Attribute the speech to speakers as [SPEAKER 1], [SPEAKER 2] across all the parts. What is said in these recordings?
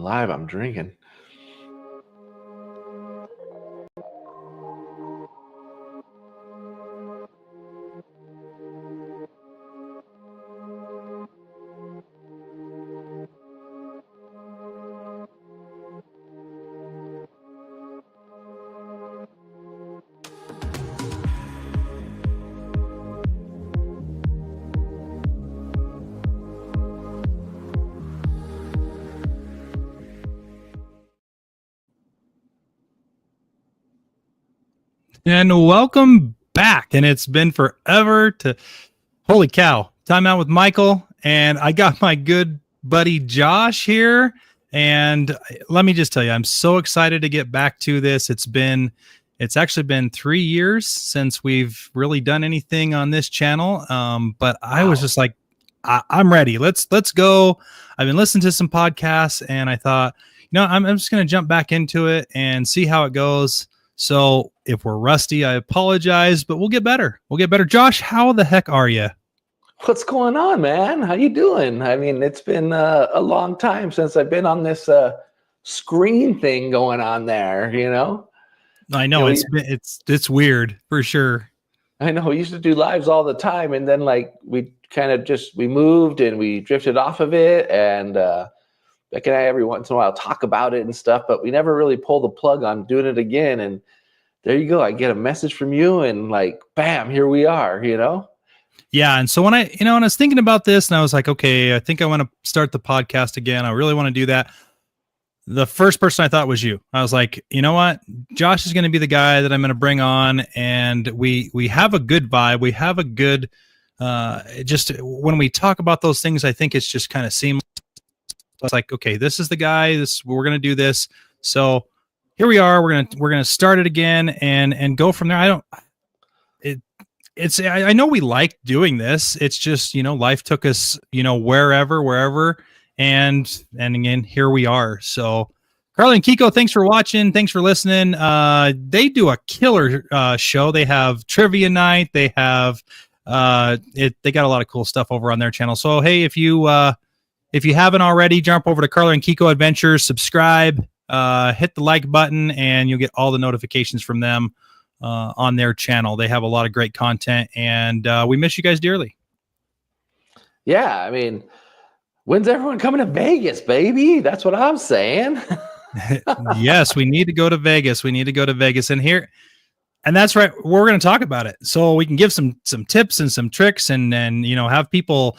[SPEAKER 1] live. I'm drinking.
[SPEAKER 2] And welcome back. And it's been forever holy cow, time out with Michael. And I got my good buddy Josh here. And let me just tell you, I'm so excited to get back to this. It's actually been 3 years since we've really done anything on this channel. But I was just like, I'm ready. Let's go. I've been listening to some podcasts and I thought, I'm just going to jump back into it and see how it goes. So if we're rusty, I apologize, but we'll get better. Josh, how the heck are you?
[SPEAKER 1] What's going on, man? How you doing? I mean, it's been a long time since I've been on this screen thing going on there,
[SPEAKER 2] I know it's weird for sure.
[SPEAKER 1] I know we used to do lives all the time. And then we kind of we moved and we drifted off of it. And Beck and I every once in a while talk about it and stuff, but we never really pull the plug on doing it again. And there you go. I get a message from you and bam, here we are,
[SPEAKER 2] Yeah. And so when I was thinking about this and I was like, okay, I think I want to start the podcast again. I really want to do that. The first person I thought was you. I was like, you know what? Josh is going to be the guy that I'm going to bring on. And we have a good vibe. We have a good, just when we talk about those things, I think it's just kind of seamless. It's like, okay, this is the guy. We're going to do this. So here we are. We're going to start it again and go from there. I know we like doing this. It's just, life took us, wherever. And again, here we are. So Carly and Kiko, thanks for watching. Thanks for listening. They do a killer show. They have trivia night. They have they got a lot of cool stuff over on their channel. So, hey, if you haven't already, jump over to Carly and Kiko Adventures, subscribe, hit the like button, and you'll get all the notifications from them on their channel. They have a lot of great content, and we miss you guys dearly.
[SPEAKER 1] Yeah, I mean, when's everyone coming to Vegas, baby? That's what I'm saying.
[SPEAKER 2] Yes, we need to go to Vegas. And that's right. We're going to talk about it. So we can give some tips and some tricks and have people,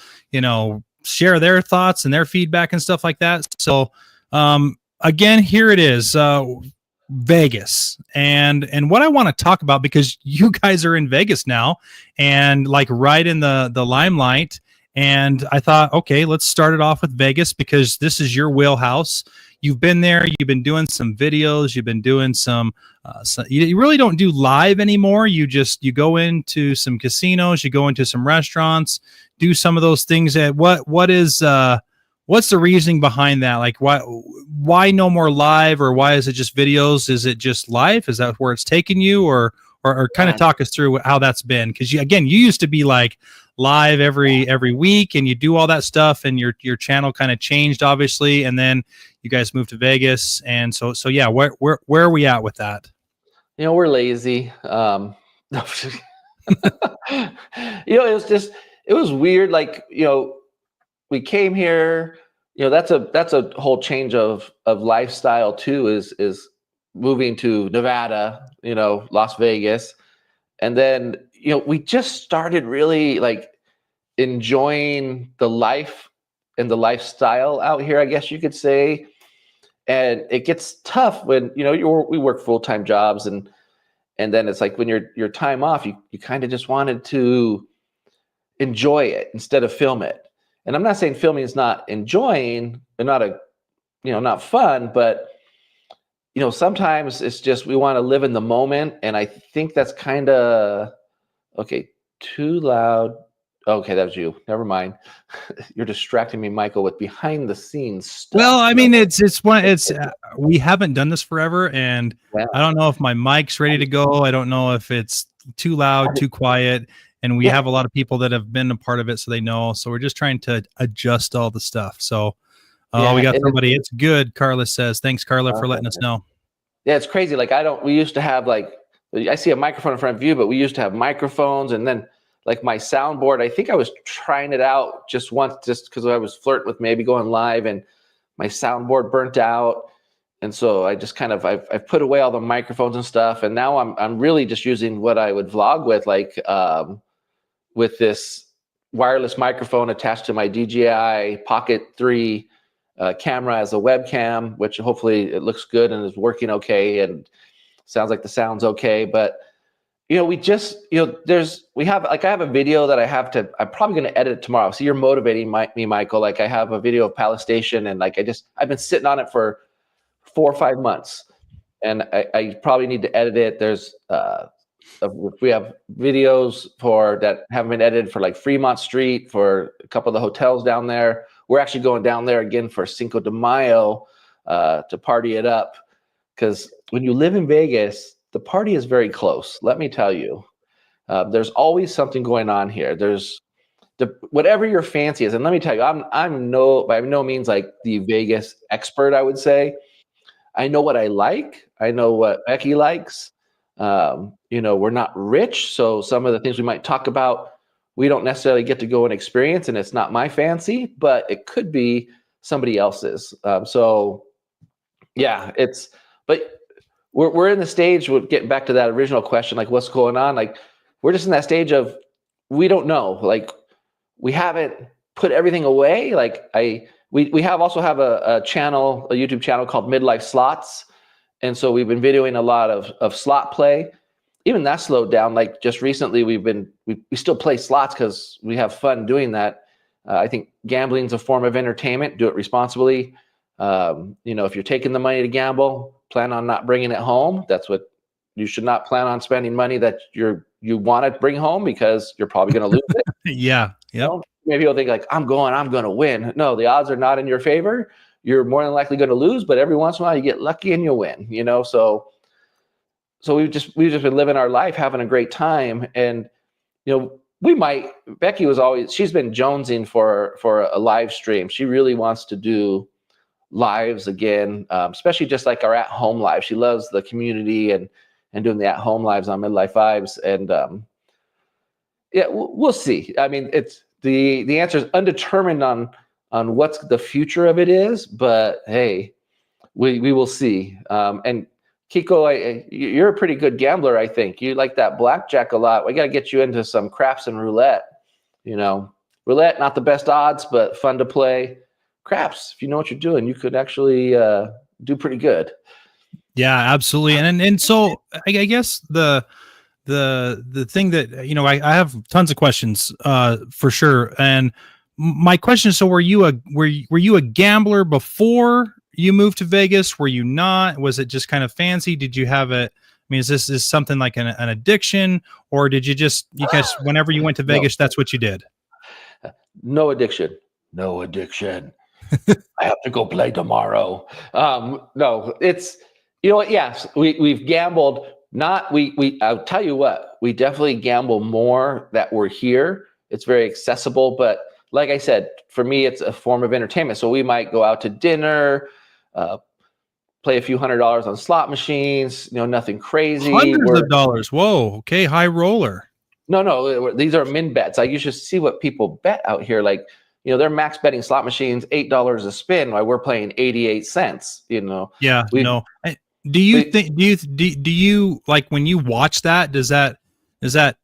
[SPEAKER 2] share their thoughts and their feedback and stuff like that. So, again, here it is, Vegas. And what I want to talk about, because you guys are in Vegas now and right in the limelight. And I thought, okay, let's start it off with Vegas because this is your wheelhouse. You've been there. You've been doing some videos. You've been doing you really don't do live anymore. You go into some casinos. You go into some restaurants, do some of those things. What's the reasoning behind that? Why no more live, or why is it just videos? Is it just live? Is that where it's taken you, or kind of talk us through how that's been? Because you used to be live every week and you do all that stuff, and your channel kind of changed obviously, and then you guys moved to Vegas, and so yeah, where are we at with that?
[SPEAKER 1] We're lazy. It was weird. We came here, that's a whole change of lifestyle too, is moving to Nevada, Las Vegas. And then, we just started really enjoying the life and the lifestyle out here, I guess you could say. And it gets tough when, we work full-time jobs and then it's when your time off, you kind of just wanted to enjoy it instead of film it. And I'm not saying filming is not enjoying and not fun, but sometimes it's just we want to live in the moment. And I think that's kind of okay, too loud. Okay, that was you. Never mind. You're distracting me, Michael, with behind the scenes stuff.
[SPEAKER 2] Well, I mean, we haven't done this forever, and I don't know if my mic's ready to go. I don't know if it's too loud, too quiet, and we have a lot of people that have been a part of it, so they know. So we're just trying to adjust all the stuff. So Oh, we got
[SPEAKER 1] and
[SPEAKER 2] somebody. It's good. Carla says, thanks, Carla, for letting us know.
[SPEAKER 1] yeah, it's crazy. Like we used to have like, I see a microphone in front of you, but we used to have microphones, and then like my soundboard, I think I was trying it out just once, just because I was flirting with maybe going live, and my soundboard burnt out. And so I just kind of, I've put away all the microphones and stuff. And now I'm really just using what I would vlog with, like with this wireless microphone attached to my DJI Pocket 3 camera as a webcam, which hopefully it looks good and is working okay and sounds like the sound's okay. But we just, we have, like, I have a video that I'm probably going to edit it tomorrow. So you're motivating me, Michael. Like, I have a video of Palace Station, and like, I've been sitting on it for 4 or 5 months, and I probably need to edit it. There's, we have videos that haven't been edited for like Fremont Street, for a couple of the hotels down there. We're actually going down there again for Cinco de Mayo to party it up. Because when you live in Vegas, the party is very close. Let me tell you, there's always something going on here. There's whatever your fancy is, and let me tell you, I'm by no means like the Vegas expert. I would say I know what I like. I know what Becky likes. We're not rich, so some of the things we might talk about, we don't necessarily get to go and experience, and it's not my fancy, but it could be somebody else's. So yeah, but we're in the stage, we're getting back to that original question, like what's going on? Like, we're just in that stage of, we don't know. Like, we haven't put everything away. Like we also have a YouTube channel called Midlife Slots. And so we've been videoing a lot of slot play. Even that slowed down. Like, just recently we still play slots because we have fun doing that. I think gambling is a form of entertainment. Do it responsibly. If you're taking the money to gamble, plan on not bringing it home. That's what you should not plan on spending money that you want to bring home, because you're probably going to lose it.
[SPEAKER 2] Yeah. Yep.
[SPEAKER 1] Maybe you'll think like, I'm going to win. No, the odds are not in your favor. You're more than likely going to lose, but every once in a while you get lucky and you win, So we've just been living our life, having a great time. And, Becky she's been jonesing for a live stream. She really wants to do lives again, especially just like our at-home live. She loves the community and doing the at-home lives on Midlife Vibes. And yeah, we'll see. I mean, it's the answer is undetermined on what's the future of it is, but hey, we will see. And Kiko, you're a pretty good gambler, I think. You like that blackjack a lot. We got to get you into some craps and roulette. Roulette, not the best odds, but fun to play. Craps, if you know what you're doing, you could actually do pretty good.
[SPEAKER 2] Yeah, absolutely. And so I guess the thing that, I have tons of questions for sure. And my question is, so were you a gambler before you moved to Vegas? Were you not? Was it just kind of fancy? Did you have it? I mean, is this something like an addiction, or did you guys, whenever you went to Vegas, that's what you did?
[SPEAKER 1] No addiction. No addiction. I have to go play tomorrow. No, it's, yes, we've gambled. I'll tell you what, we definitely gamble more that we're here. It's very accessible, but like I said, for me, it's a form of entertainment. So we might go out to dinner, play a few $100s on slot machines, nothing crazy.
[SPEAKER 2] Hundreds of dollars. Whoa. Okay. High roller.
[SPEAKER 1] No, these are min bets. Like, you should see what people bet out here. Like, they're max betting slot machines $8 a spin while we're playing 88 cents,
[SPEAKER 2] Yeah. No. Do you like, when you watch that, does that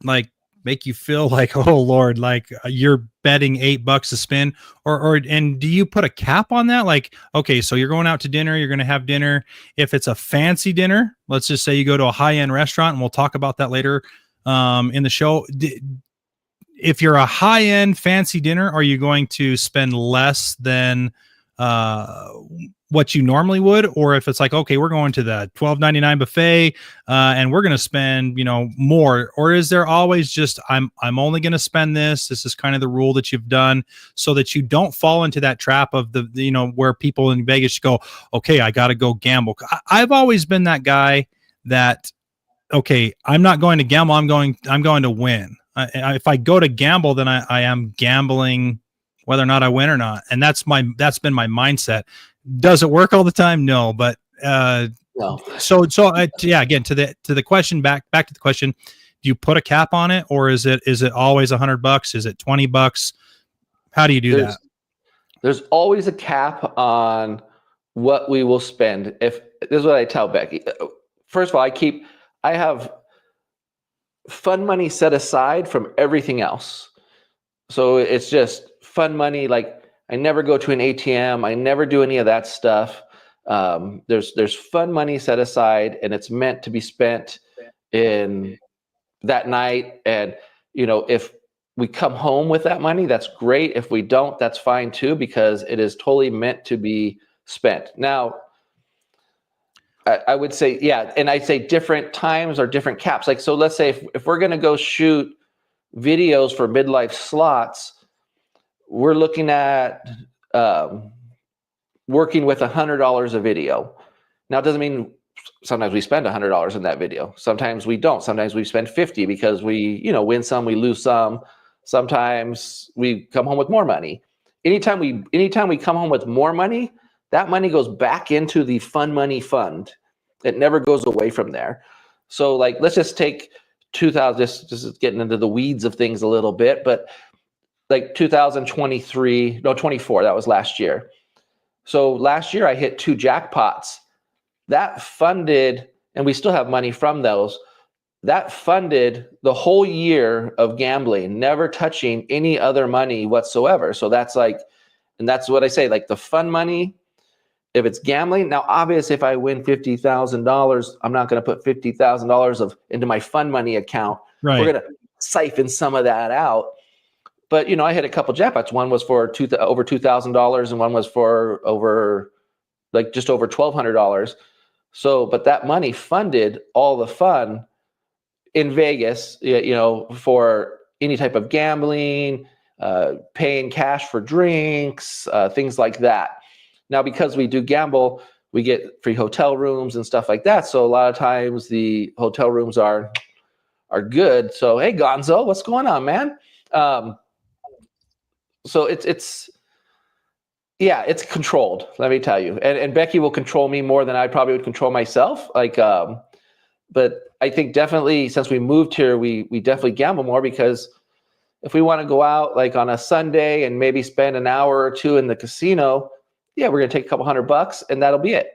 [SPEAKER 2] like make you feel like, oh Lord, like you're betting $8 a spin, and do you put a cap on that? Like, okay, so you're going out to dinner, you're going to have dinner. If it's a fancy dinner, let's just say you go to a high-end restaurant, and we'll talk about that later in the show. If you're a high-end fancy dinner, are you going to spend less than what you normally would? Or if it's like, okay, we're going to the $12.99 buffet and we're going to spend, more, or is there always just, I'm only going to spend this is kind of the rule that you've done, so that you don't fall into that trap of where people in Vegas go, okay, I got to go gamble. I've always been that guy that, okay, I'm not going to gamble. I'm going to win. If I go to gamble, then I am gambling whether or not I win or not. And that's been my mindset. Does it work all the time? No, but
[SPEAKER 1] No.
[SPEAKER 2] yeah, again, to the question, back to the question, do you put a cap on it, or is it always $100? Is it $20? How do you do that?
[SPEAKER 1] There's always a cap on what we will spend. If this is what I tell Becky. First of all, I have fun money set aside from everything else. So it's just fun money. Like, I never go to an ATM. I never do any of that stuff. There's fun money set aside, and it's meant to be spent in that night. And, if we come home with that money, that's great. If we don't, that's fine too, because it is totally meant to be spent. Now, I would say, yeah, and I'd say different times are different caps. Like, so let's say if we're going to go shoot videos for Midlife Slots, we're looking at working with $100 a video. Now, it doesn't mean sometimes we spend $100 in that video. Sometimes we don't. Sometimes we spend 50 because we, win some, we lose some. Sometimes we come home with more money. Anytime we come home with more money, that money goes back into the fun money fund. It never goes away from there. So, like, let's just take 2000, just getting into the weeds of things a little bit, but like 24, that was last year. So last year I hit 2 jackpots. That funded, and we still have money from those, that funded the whole year of gambling, never touching any other money whatsoever. So that's like, and that's what I say, like the fun money, if it's gambling. Now, obviously, if I win $50,000, I'm not going to put $50,000 into my fun money account.
[SPEAKER 2] Right.
[SPEAKER 1] We're going to siphon some of that out. But, I hit a couple jackpots. One was for over $2,000, and one was for just over $1,200. So, but that money funded all the fun in Vegas, for any type of gambling, paying cash for drinks, things like that. Now, because we do gamble, we get free hotel rooms and stuff like that. So a lot of times the hotel rooms are good. So, hey, Gonzo, what's going on, man? So it's controlled, let me tell you. And Becky will control me more than I probably would control myself. Like, but I think definitely since we moved here, we definitely gamble more, because if we want to go out like on a Sunday and maybe spend an hour or two in the casino, yeah, we're going to take a couple $100 and that'll be it.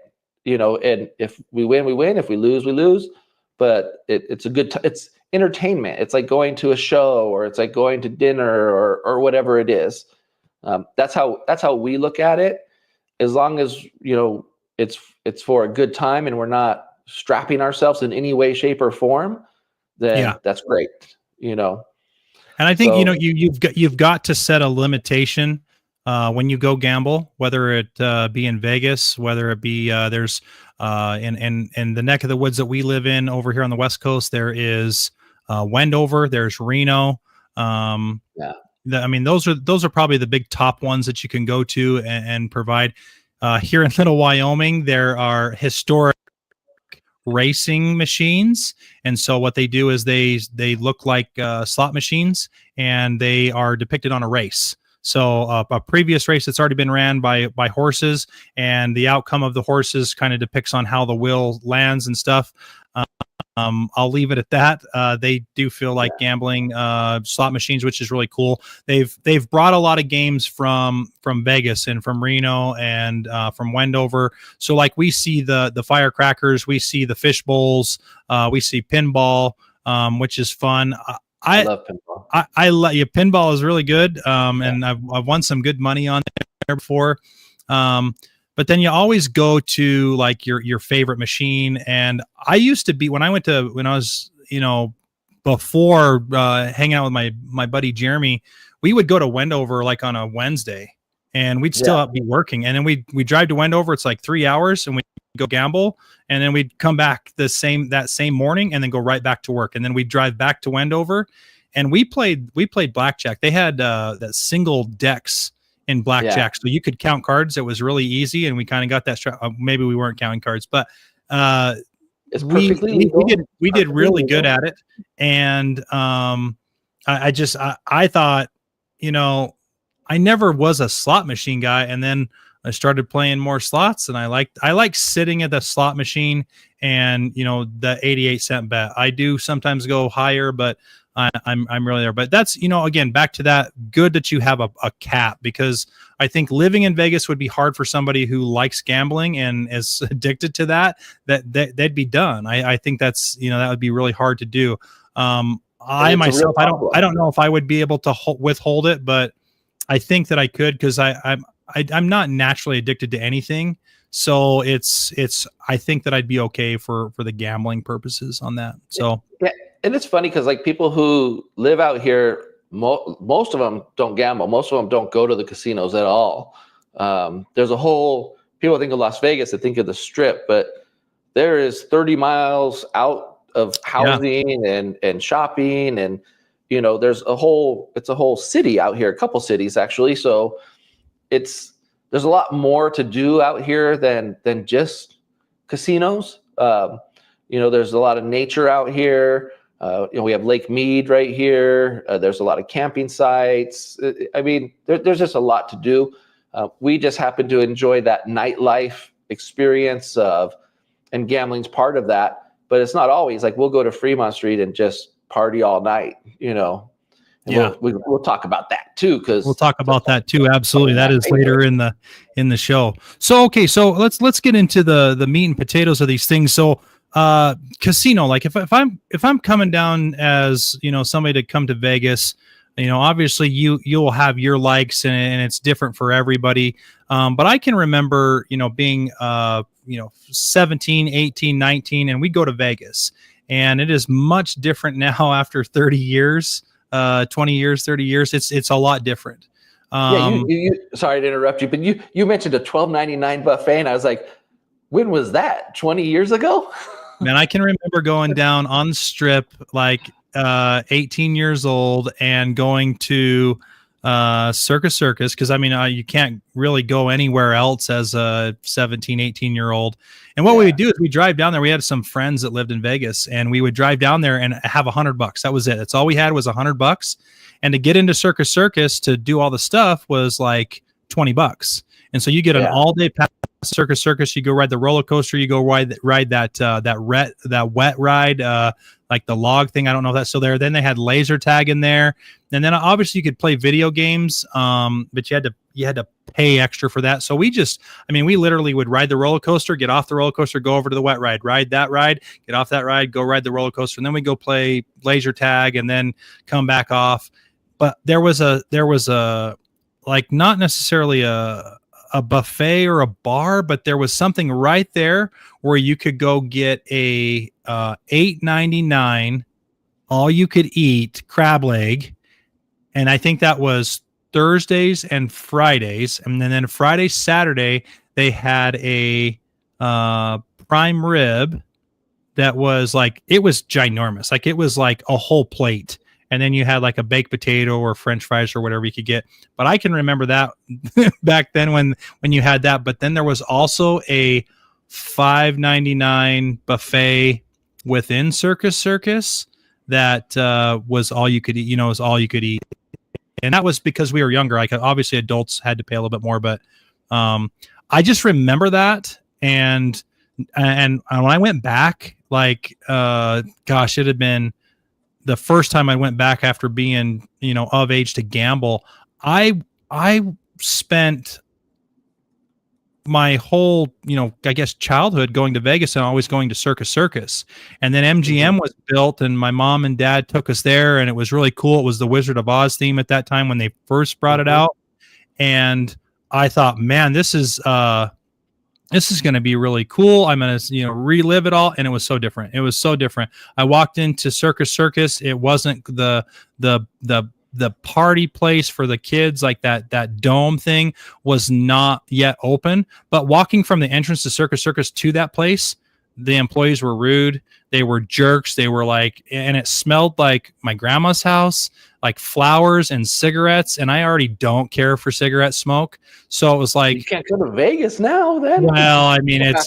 [SPEAKER 1] And if we win, we win. If we lose, we lose. But it's a good it's entertainment. It's like going to a show, or it's like going to dinner, or whatever it is. That's how we look at it. As long as it's for a good time and we're not strapping ourselves in any way, shape, or form, then that's great. And
[SPEAKER 2] I think you've got to set a limitation when you go gamble, whether it be in Vegas, whether it be there's in the neck of the woods that we live in over here on the West Coast, there is Wendover, there's Reno. Those are probably the big top ones that you can go to and provide. Here in Little Wyoming, there are historic racing machines, and so what they do is they look like slot machines, and they are depicted on a race. So a previous race that's already been ran by horses, and the outcome of the horses kind of depicts on how the wheel lands and stuff. I'll leave it at that. They do feel like gambling slot machines, which is really cool. They've brought a lot of games from Vegas and from Reno and from Wendover. So like we see the firecrackers, we see the fish bowls, we see pinball, which is fun. I love pinball. I love you. Pinball is really good. And I've won some good money on there before. But then you always go to like your favorite machine. And I used to be, when I was, before hanging out with my buddy Jeremy, we would go to Wendover like on a Wednesday, and we'd still be working. And then we drive to Wendover. It's like 3 hours, and we go gamble, and then we'd come back that same morning and then go right back to work. And then we'd drive back to Wendover, and we played blackjack. They had that single decks in blackjack, so you could count cards. It was really easy, and we kind of got that. Maybe we weren't counting cards, but
[SPEAKER 1] it's perfectly legal.
[SPEAKER 2] We did really good at it. And I thought, I never was a slot machine guy, and then I started playing more slots, and I like sitting at the slot machine and the 88-cent bet. I do sometimes go higher, but I'm really there. But that's again, back to that. Good that you have a cap, because I think living in Vegas would be hard for somebody who likes gambling and is addicted to that. They'd be done. I think that's that would be really hard to do. I myself, I don't know if I would be able to withhold it, but I think that I could, because I'm not naturally addicted to anything. So I think that I'd be okay for the gambling purposes on that. So
[SPEAKER 1] yeah, and it's funny because like people who live out here, most of them don't gamble. Most of them don't go to the casinos at all. There's a whole, people think of Las Vegas, they think of the Strip, but there is 30 miles out of housing and shopping, and there's it's a whole city out here, a couple cities actually. So there's a lot more to do out here than just casinos. There's a lot of nature out here. We have Lake Mead right here. There's a lot of camping sites. I mean, there's just a lot to do. We just happen to enjoy that nightlife experience and gambling's part of that. But it's not always like we'll go to Fremont Street and just party all night, And we'll talk about that too, because
[SPEAKER 2] we'll talk about that too. Absolutely, that is later in the show. So okay, so let's get into the meat and potatoes of these things. So casino, like if I'm coming down as somebody to come to Vegas, obviously you'll have your likes, and it's different for everybody. But I can remember being 17, 18, 19, and we go to Vegas, and it is much different now after 30 years. 20 years, 30 years, it's a lot different.
[SPEAKER 1] You sorry to interrupt you, but you mentioned a $12.99 buffet, and I was like, when was that? 20 years ago?
[SPEAKER 2] Man, I can remember going down on the Strip, like 18 years old, and going to Circus, because you can't really go anywhere else as a 17, 18-year-old. And what we would do is we drive down there. We had some friends that lived in Vegas, and we would drive down there and have $100. That was it. That's all we had was $100. And to get into Circus to do all the stuff was like $20. And so you get an all-day pass to Circus. You go ride the roller coaster. You go ride that wet ride, like the log thing. I don't know if that's still there. Then they had laser tag in there, and then obviously you could play video games, but you had to pay extra for that. So we literally would ride the roller coaster, get off the roller coaster, go over to the wet ride, ride that ride, get off that ride, go ride the roller coaster, and then we go play laser tag, and then come back off. But there was a like not necessarily a buffet or a bar, but there was something right there where you could go get a $8.99 all you could eat crab leg, and I think that was Thursdays and Fridays, and then Friday, Saturday they had a prime rib that was like, it was ginormous, like it was like a whole plate. And then you had like a baked potato or French fries or whatever you could get. But I can remember that back then when you had that. But then there was also a $5.99 buffet within Circus that was all you could eat. Was all you could eat, and that was because we were younger. Like obviously adults had to pay a little bit more, but I just remember that. And when I went back, like gosh, it had been the first time I went back after being, of age to gamble. I spent my whole, I guess childhood going to Vegas and always going to Circus. And then MGM was built, and my mom and dad took us there, and it was really cool. It was the Wizard of Oz theme at that time when they first brought it out. And I thought, man, this is going to be really cool. I'm going to, relive it all. And it was so different. It was so different. I walked into Circus. It wasn't the party place for the kids. Like that dome thing was not yet open, but walking from the entrance to Circus to that place, the employees were rude. They were jerks. They were like, and it smelled like my grandma's house, like flowers and cigarettes. And I already don't care for cigarette smoke. So it was like,
[SPEAKER 1] you can't go to Vegas now then.
[SPEAKER 2] Well, I mean, it's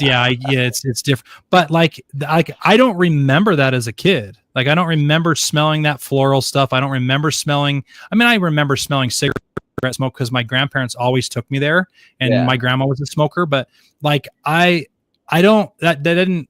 [SPEAKER 2] different, but like I don't remember that as a kid. Like, I don't remember smelling that floral stuff. I don't remember smelling, I remember smelling cigarettes cigarette smoke because my grandparents always took me there, and
[SPEAKER 1] Yeah.
[SPEAKER 2] my grandma was a smoker. But like I don't that didn't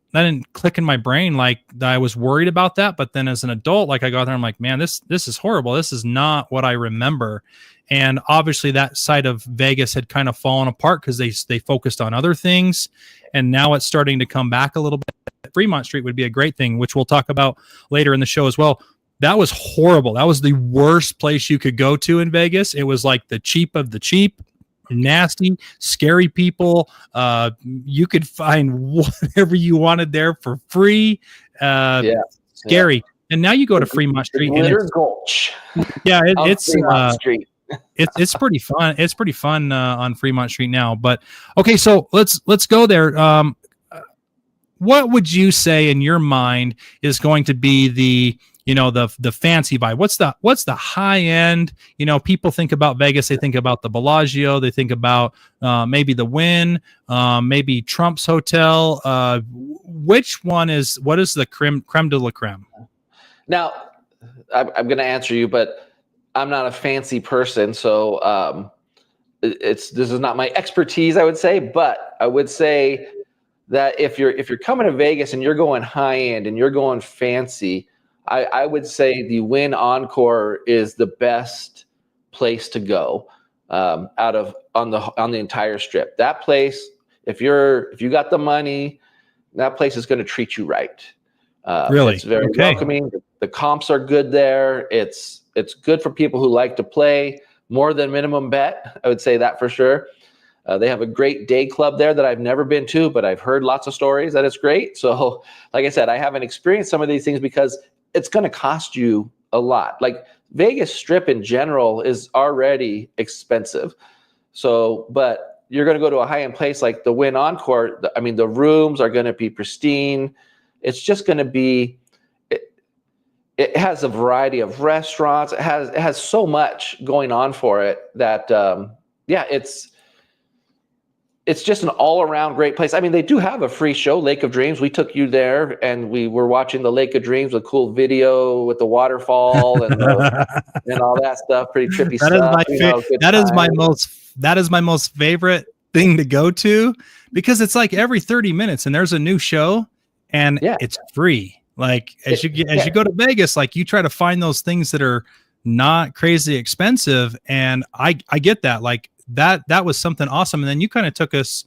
[SPEAKER 2] click in my brain. Like I was worried about that, but then as an adult, like I got there, I'm like, man, this is horrible. This is not what I remember. And obviously, that side of Vegas had kind of fallen apart because they focused on other things, and now it's starting to come back a little bit. Fremont Street would be a great thing, which we'll talk about later in the show as well. That was horrible. That was the worst place you could go to in Vegas. It was like the cheap of the cheap. Nasty, scary people. You could find whatever you wanted there for free. Scary. And now you go to Fremont Street, and
[SPEAKER 1] Glitter Gulch.
[SPEAKER 2] Yeah,
[SPEAKER 1] it's Fremont Street.
[SPEAKER 2] it's pretty fun. It's pretty fun on Fremont Street now. But okay, so let's go there. What would you say in your mind is going to be the the fancy vibe? What's the high end? People think about Vegas, they think about the Bellagio, they think about maybe the Wynn, maybe Trump's Hotel. What is the creme de la creme?
[SPEAKER 1] Now, I'm going to answer you, but I'm not a fancy person, so this is not my expertise, I would say. But I would say that if you're coming to Vegas and you're going high end and you're going fancy, I would say the Wynn Encore is the best place to go on the entire strip. That place, if you got the money, that place is going to treat you right.
[SPEAKER 2] Really,
[SPEAKER 1] it's very welcoming. The comps are good there. It's good for people who like to play more than minimum bet. I would say that for sure. They have a great day club there that I've never been to, but I've heard lots of stories that it's great. So, like I said, I haven't experienced some of these things because it's going to cost you a lot. Like Vegas Strip in general is already expensive. So, but you're going to go to a high-end place like the Wynn Encore. I mean, the rooms are going to be pristine. It's just going to be, it has a variety of restaurants. It has so much going on for it that, it's just an all-around great place. I mean, they do have a free show, Lake of Dreams. We took you there, and we were watching the Lake of Dreams with cool video with the waterfall and all that stuff. Pretty trippy stuff.
[SPEAKER 2] That is my most favorite thing to go to because it's like every 30 minutes, and there's a new show, and it's free. Like as you go to Vegas, like you try to find those things that are not crazy expensive, and I get that. Like that was something awesome. And then you kind of took us,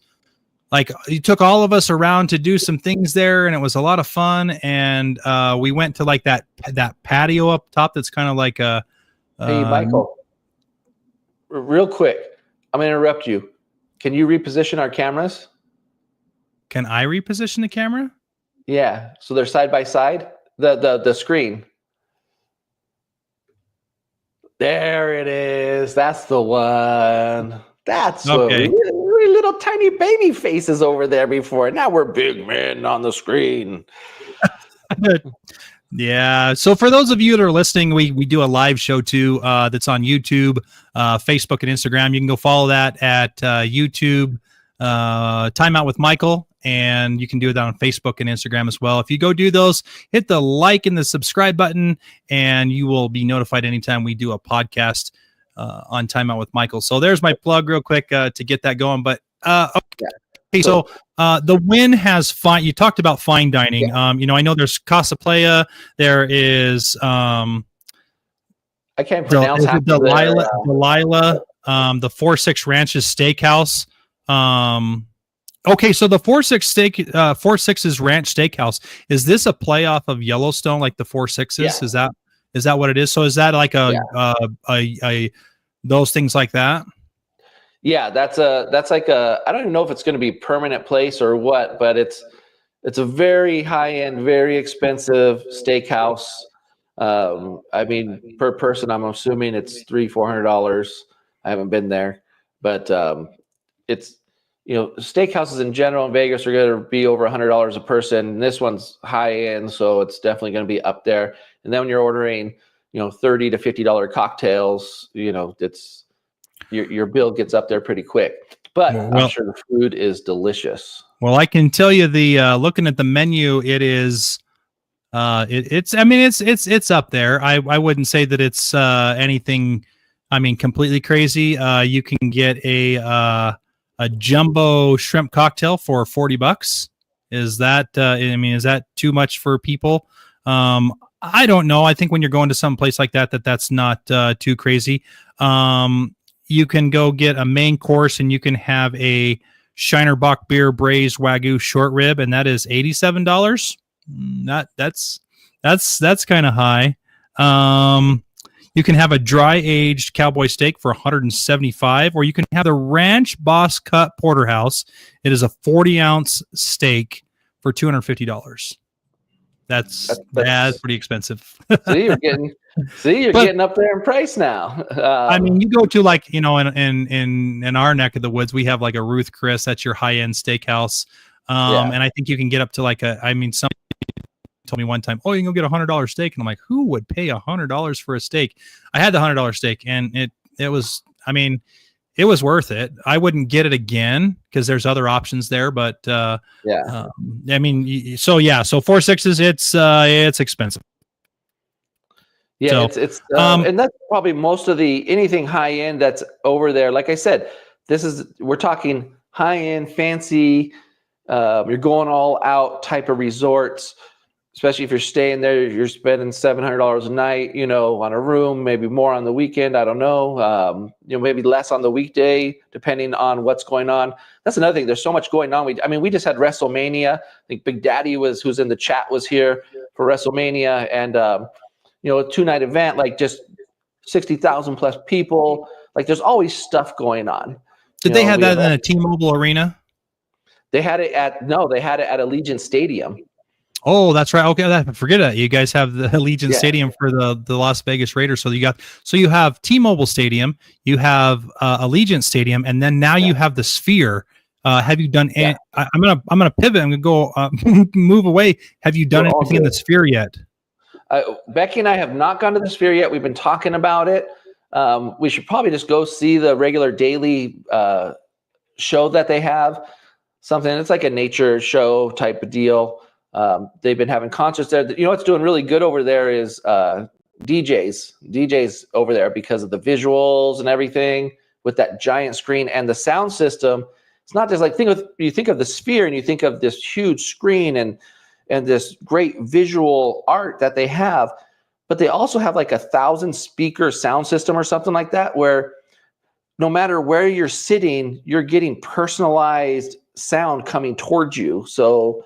[SPEAKER 2] like you took all of us around to do some things there, and it was a lot of fun. And we went to like that patio up top that's kind of like a
[SPEAKER 1] hey, Michael, real quick, I'm gonna interrupt you. Can you reposition our cameras?
[SPEAKER 2] Can I reposition the camera?
[SPEAKER 1] Yeah, so they're side by side, the screen. There it is. That's the one. That's
[SPEAKER 2] okay.
[SPEAKER 1] We were little tiny baby faces over there before. Now we're big men on the screen.
[SPEAKER 2] Yeah. So for those of you that are listening, we do a live show too. That's on YouTube, Facebook, and Instagram. You can go follow that at YouTube. Time Out with Michael, and you can do that on Facebook and Instagram as well. If you go do those, hit the like and the subscribe button, and you will be notified anytime we do a podcast on Time Out with Michael. So there's my plug real quick to get that going. But okay, so the Wynn has fine. You talked about fine dining.
[SPEAKER 1] Yeah.
[SPEAKER 2] I know there's Casa Playa. There is
[SPEAKER 1] I can't pronounce
[SPEAKER 2] Delilah, the 4-6 Ranches Steakhouse. Okay, so the 4-6's Ranch Steakhouse, is this a playoff of Yellowstone, like the 4-6's?
[SPEAKER 1] Yeah.
[SPEAKER 2] Is that what it is? So is that like a those things like that?
[SPEAKER 1] Yeah, that's like I don't even know if it's going to be a permanent place or what, but it's a very high end, very expensive steakhouse. I mean, per person, I'm assuming it's $300-400. I haven't been there, but it's, steakhouses in general in Vegas are going to be over $100 a person. This one's high end, so it's definitely going to be up there. And then when you're ordering, $30 to $50 cocktails, it's your bill gets up there pretty quick. But I'm sure the food is delicious.
[SPEAKER 2] Well, I can tell you looking at the menu, it is it's up there. I wouldn't say that it's anything. I mean, completely crazy. You can get a jumbo shrimp cocktail for $40. Is that I mean, is that too much for people? I don't know. I think when you're going to some place like that, that's not too crazy. You can go get a main course and you can have a Shiner Bock beer braised Wagyu short rib, and that is $87. That's kind of high. You can have a dry aged cowboy steak for $175, or you can have the Ranch Boss Cut Porterhouse. It is a 40-ounce steak for $250. That's pretty expensive.
[SPEAKER 1] See, you're getting up there in price now.
[SPEAKER 2] I mean, you go to, like, you know, in our neck of the woods, we have like a Ruth Chris. That's your high end steakhouse, and I think you can get up to like some told me one time, oh, you can go get $100 steak, and I'm like, who would pay $100 for a steak? I had the $100 steak, and it was, I mean, it was worth it. I wouldn't get it again because there's other options there, but I mean, so 4.6s, it's expensive.
[SPEAKER 1] Yeah, it's and that's probably most of the anything high end that's over there. Like I said, we're talking high end, fancy. You're going all out type of resorts. Especially if you're staying there, you're spending $700 a night, you know, on a room, maybe more on the weekend. I don't know. Maybe less on the weekday, depending on what's going on. That's another thing. There's so much going on. We just had WrestleMania. I think Big Daddy who's in the chat, was here for WrestleMania, and a 2-night event, like just 60,000 plus people. Like, there's always stuff going on.
[SPEAKER 2] Did they have that in a T-Mobile Arena?
[SPEAKER 1] They had it at Allegiant Stadium.
[SPEAKER 2] Oh, that's right. Okay, forget it. You guys have the Allegiant Stadium for the Las Vegas Raiders. So you have T-Mobile Stadium, you have Allegiant Stadium, and then now you have the Sphere. Have you done? I'm gonna pivot. I'm gonna go move away. Have you done anything in the Sphere yet?
[SPEAKER 1] Becky and I have not gone to the Sphere yet. We've been talking about it. We should probably just go see the regular daily show that they have. Something. It's like a nature show type of deal. They've been having concerts there. You know what's doing really good over there is DJs over there, because of the visuals and everything with that giant screen and the sound system. It's not just like you think of the Sphere and you think of this huge screen and this great visual art that they have, but they also have like 1,000 speaker sound system or something like that, where no matter where you're sitting, you're getting personalized sound coming towards you. So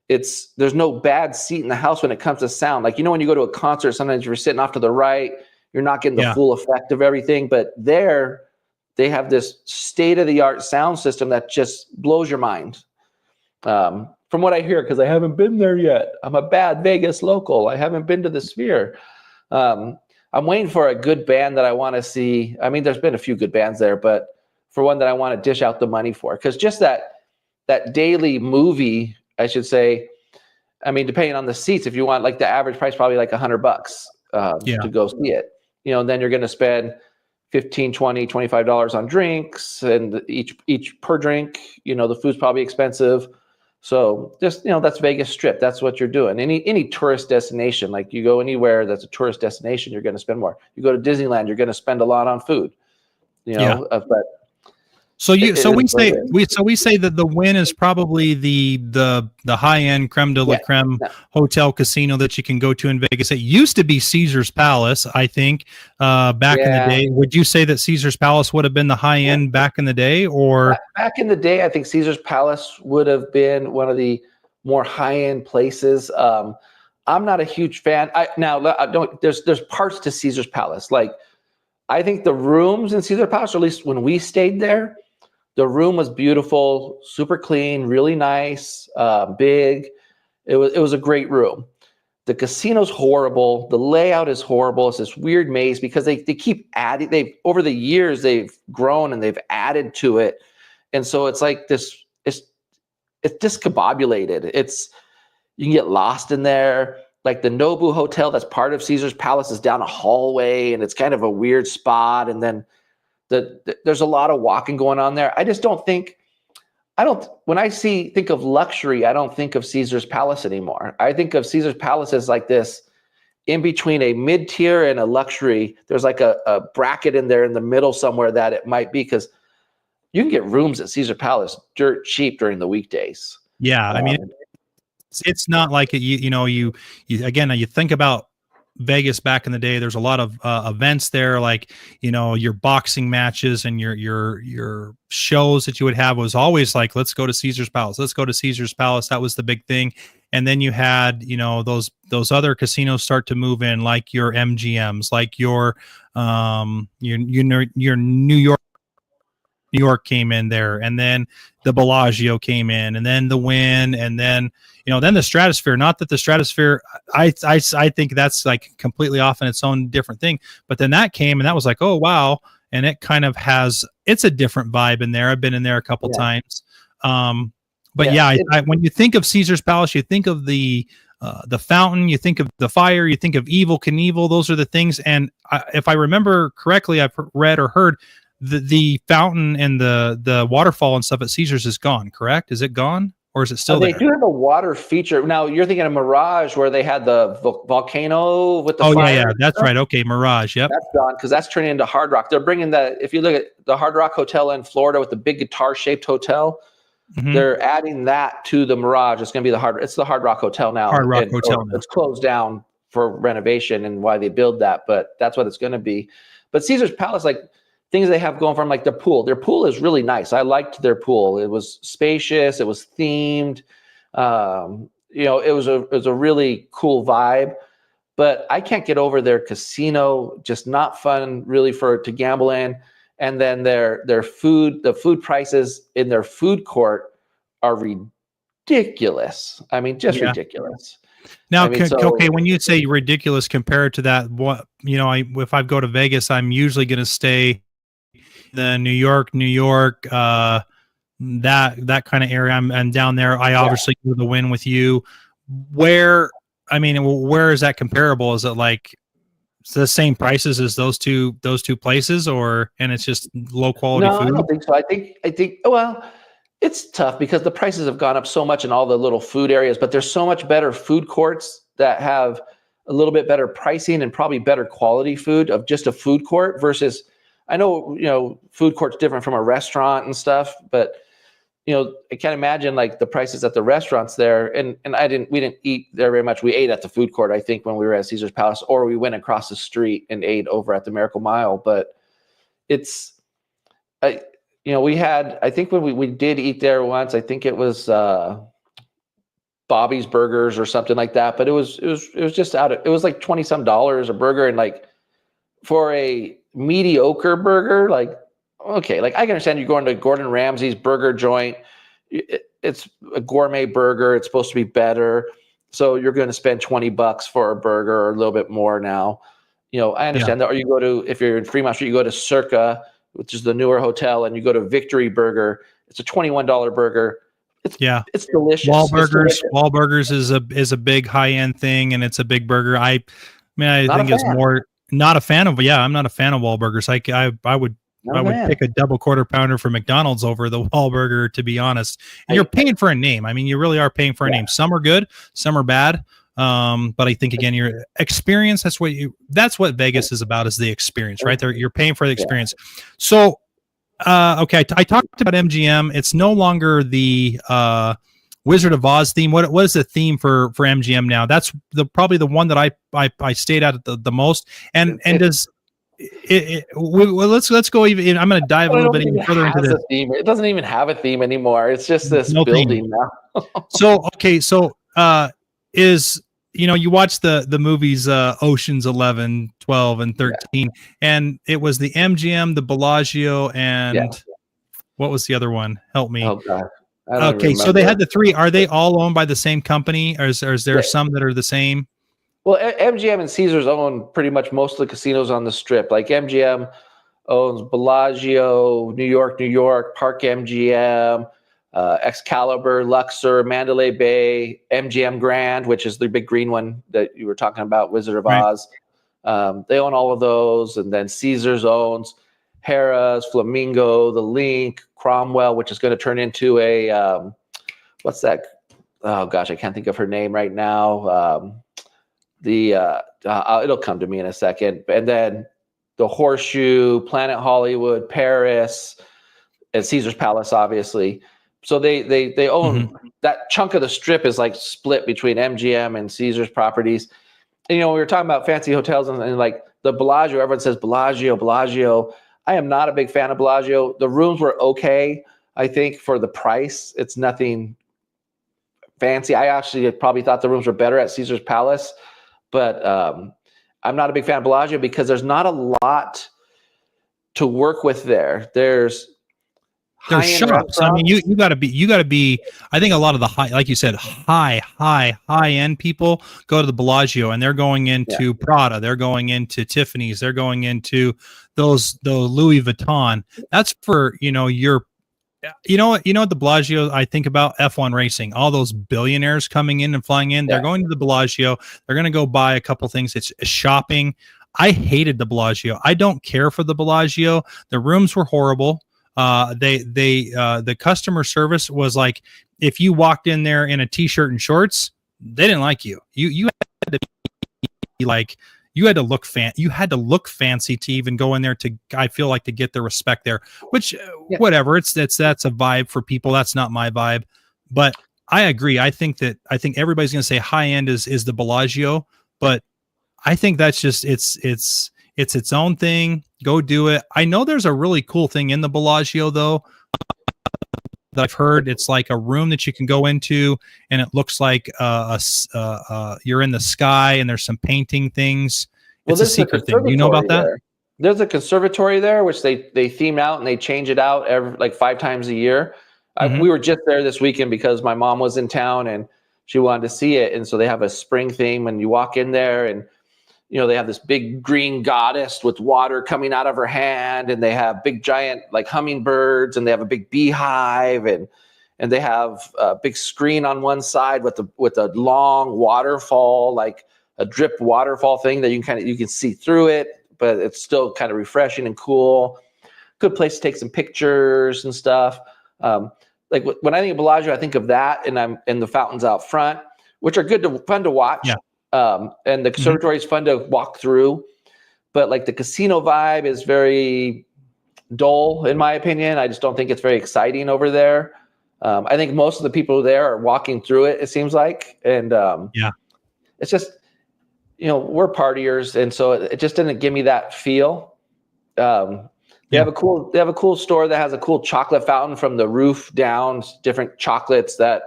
[SPEAKER 1] there's no bad seat in the house when it comes to sound. Like, when you go to a concert, sometimes you're sitting off to the right, you're not getting the full effect of everything. But there, they have this state-of-the-art sound system that just blows your mind. From what I hear, because I haven't been there yet. I'm a bad Vegas local. I haven't been to the Sphere. I'm waiting for a good band that I want to see. I mean, there's been a few good bands there, but for one that I want to dish out the money for. Because just that daily movie, I should say, I mean, depending on the seats, if you want, like, the average price, probably like $100 to go see it. And then you're going to spend $15, $20, $25 on drinks, and each per drink, the food's probably expensive. So just, that's Vegas Strip. That's what you're doing. Any tourist destination, like, you go anywhere that's a tourist destination, you're going to spend more. You go to Disneyland, you're going to spend a lot on food, but
[SPEAKER 2] So we say that the Wynn is probably the high end creme de la creme hotel casino that you can go to in Vegas. It used to be Caesar's Palace, I think, back in the day. Would you say that Caesar's Palace would have been the high end back in the day, or
[SPEAKER 1] back in the day? I think Caesar's Palace would have been one of the more high end places. I'm not a huge fan. There's parts to Caesar's Palace. Like, I think the rooms in Caesar's Palace, or at least when we stayed there, the room was beautiful, super clean, really nice, big. It was a great room. The casino's horrible. The layout is horrible. It's this weird maze because they keep adding. Over the years, they've grown and they've added to it, and so it's like this. It's discombobulated. You can get lost in there. Like, the Nobu Hotel, that's part of Caesar's Palace, is down a hallway, and it's kind of a weird spot, and then. There's a lot of walking going on there. When I think of luxury, I don't think of Caesar's Palace anymore. I think of Caesar's Palace as like this in between a mid-tier and a luxury. There's like a bracket in there in the middle somewhere that it might be, because you can get rooms at Caesar Palace dirt cheap during the weekdays.
[SPEAKER 2] Yeah, I mean, it's not like it, you again, you think about Vegas back in the day. There's a lot of events there, like your boxing matches and your shows that you would have was always like, let's go to Caesar's Palace. Let's go to Caesar's Palace. That was the big thing. And then you had those other casinos start to move in, like your MGMs, like your New York came in there, and then the Bellagio came in, and then the Wynn, and then then the Stratosphere. Not that the Stratosphere, I think that's like completely off in its own different thing, but then that came, and that was like, oh wow, and it kind of it's a different vibe in there. I've been in there a couple times, but when you think of Caesar's Palace, you think of the fountain, you think of the fire, you think of Evel Knievel. Those are the things, and if I remember correctly, I've read or heard. The fountain and the waterfall and stuff at Caesars is gone, correct? Is it gone, or is it still there?
[SPEAKER 1] They do have a water feature. Now, you're thinking of Mirage, where they had the volcano with the fire.
[SPEAKER 2] Yeah, that's right. Okay, Mirage, yep.
[SPEAKER 1] That's gone, because that's turning into Hard Rock. They're bringing that. If you look at the Hard Rock Hotel in Florida with the big guitar-shaped hotel, they're adding that to the Mirage. It's going to be it's the Hard Rock Hotel now.
[SPEAKER 2] Hard Rock Hotel now.
[SPEAKER 1] It's closed down for renovation and why they build that, but that's what it's going to be. But Caesar's Palace, like, things they have going from, like, their pool. Their pool is really nice. I liked their pool. It was spacious. It was themed. It was a really cool vibe. But I can't get over their casino. Just not fun, really, to gamble in. And then their food, the food prices in their food court are ridiculous. I mean, just ridiculous.
[SPEAKER 2] Now, okay, when you say ridiculous compared to that, what if I go to Vegas, I'm usually going to stay the New York, that kind of area. I'm down there. I obviously go to the Wynn with you. Where is that comparable? Is it like the same prices as those two places, and it's just low quality food?
[SPEAKER 1] I don't think so. I think well, it's tough because the prices have gone up so much in all the little food areas, but there's so much better food courts that have a little bit better pricing and probably better quality food of just a food court versus, I know, food court's different from a restaurant and stuff, but I can't imagine like the prices at the restaurants there. And we didn't eat there very much. We ate at the food court, I think, when we were at Caesar's Palace, or we went across the street and ate over at the Miracle Mile. But we had, I think when we did eat there once, I think it was Bobby's Burgers or something like that. But it was just it was like $20-some a burger, and like for a mediocre burger, like, okay, like I can understand you going to Gordon Ramsay's burger joint. It's a gourmet burger. It's supposed to be better. So you're going to spend $20 for a burger or a little bit more now. I understand that. Or you go to, if you're in Fremont Street, you go to Circa, which is the newer hotel, and you go to Victory Burger. It's a $21 burger. It's delicious.
[SPEAKER 2] Wahlburgers is a big high end thing, and it's a big burger. I think it's more. Not a fan of, I'm not a fan of Wahlburgers. I would pick a double quarter pounder from McDonald's over the Wahlburger, to be honest. And you're paying for a name. I mean, you really are paying for a name. Some are good, some are bad. But I think, again, your experience, that's what Vegas is about, is the experience, right? You're paying for the experience. So, okay, I talked about MGM. It's no longer the Wizard of Oz theme. What is the theme for MGM now? That's probably the one that I stayed at the most. And does let's go even. I'm going to dive a little bit even further into this.
[SPEAKER 1] It doesn't even have a theme anymore. It's just this building now.
[SPEAKER 2] So you watch the movies Ocean's 11, 12, and 13, and it was the MGM, the Bellagio, and what was the other one? Help me.
[SPEAKER 1] Oh God.
[SPEAKER 2] Okay, so they had the three. Are they all owned by the same company, or is there some that are the same?
[SPEAKER 1] Well, MGM and Caesars own pretty much most of the casinos on the Strip. Like MGM owns Bellagio, New York, Park MGM, Excalibur, Luxor, Mandalay Bay, MGM Grand, which is the big green one that you were talking about, Wizard of Oz. They own all of those, and then Caesars owns Harrah's, Flamingo, The Link, Cromwell, which is going to turn into a what's that? Oh gosh, I can't think of her name right now. it'll come to me in a second. And then the Horseshoe, Planet Hollywood, Paris, and Caesar's Palace, obviously. So they own that chunk of the strip is like split between MGM and Caesar's properties. And, we were talking about fancy hotels and like the Bellagio. Everyone says Bellagio. I am not a big fan of Bellagio. The rooms were okay, I think, for the price. It's nothing fancy. I actually probably thought the rooms were better at Caesar's Palace, but I'm not a big fan of Bellagio because there's not a lot to work with there. There's
[SPEAKER 2] shops. I mean, you got to be. I think a lot of the high, like you said, high end people go to the Bellagio, and they're going into Prada, they're going into Tiffany's, they're going into the Louis Vuitton. That's for your. You know what the Bellagio, I think about F1 racing, all those billionaires coming in and flying in. They're going to the Bellagio. They're going to go buy a couple things. It's shopping. I hated the Bellagio. I don't care for the Bellagio. The rooms were horrible. The customer service was like, if you walked in there in a t-shirt and shorts, they didn't like you. You had to be like, you had to look fancy to even go in there I feel like to get the respect there, which whatever, that's a vibe for people. That's not my vibe, but I agree. I think everybody's going to say high end is the Bellagio, but I think that's just, it's its own thing. Go do it. I know there's a really cool thing in the Bellagio though, that I've heard. It's like a room that you can go into and it looks like you're in the sky and there's some painting things. It's a secret thing. Do you know about that?
[SPEAKER 1] There's a conservatory there, which they theme out and they change it out every 5 times a year. We were just there this weekend because my mom was in town and she wanted to see it. And so they have a spring theme and you walk in there and they have this big green goddess with water coming out of her hand, and they have big giant like hummingbirds, and they have a big beehive, and they have a big screen on one side with a long waterfall, like a drip waterfall thing that you can see through it, but it's still kind of refreshing and cool. Good place to take some pictures and stuff. Like when I think of Bellagio, I think of that, and the fountains out front, which are fun to watch.
[SPEAKER 2] Yeah.
[SPEAKER 1] And the conservatory is fun to walk through, but like the casino vibe is very dull in my opinion. I just don't think it's very exciting over there. I think most of the people there are walking through it seems like, and it's just we're partiers, and so it just didn't give me that feel. They have a cool store that has a cool chocolate fountain from the roof down, different chocolates that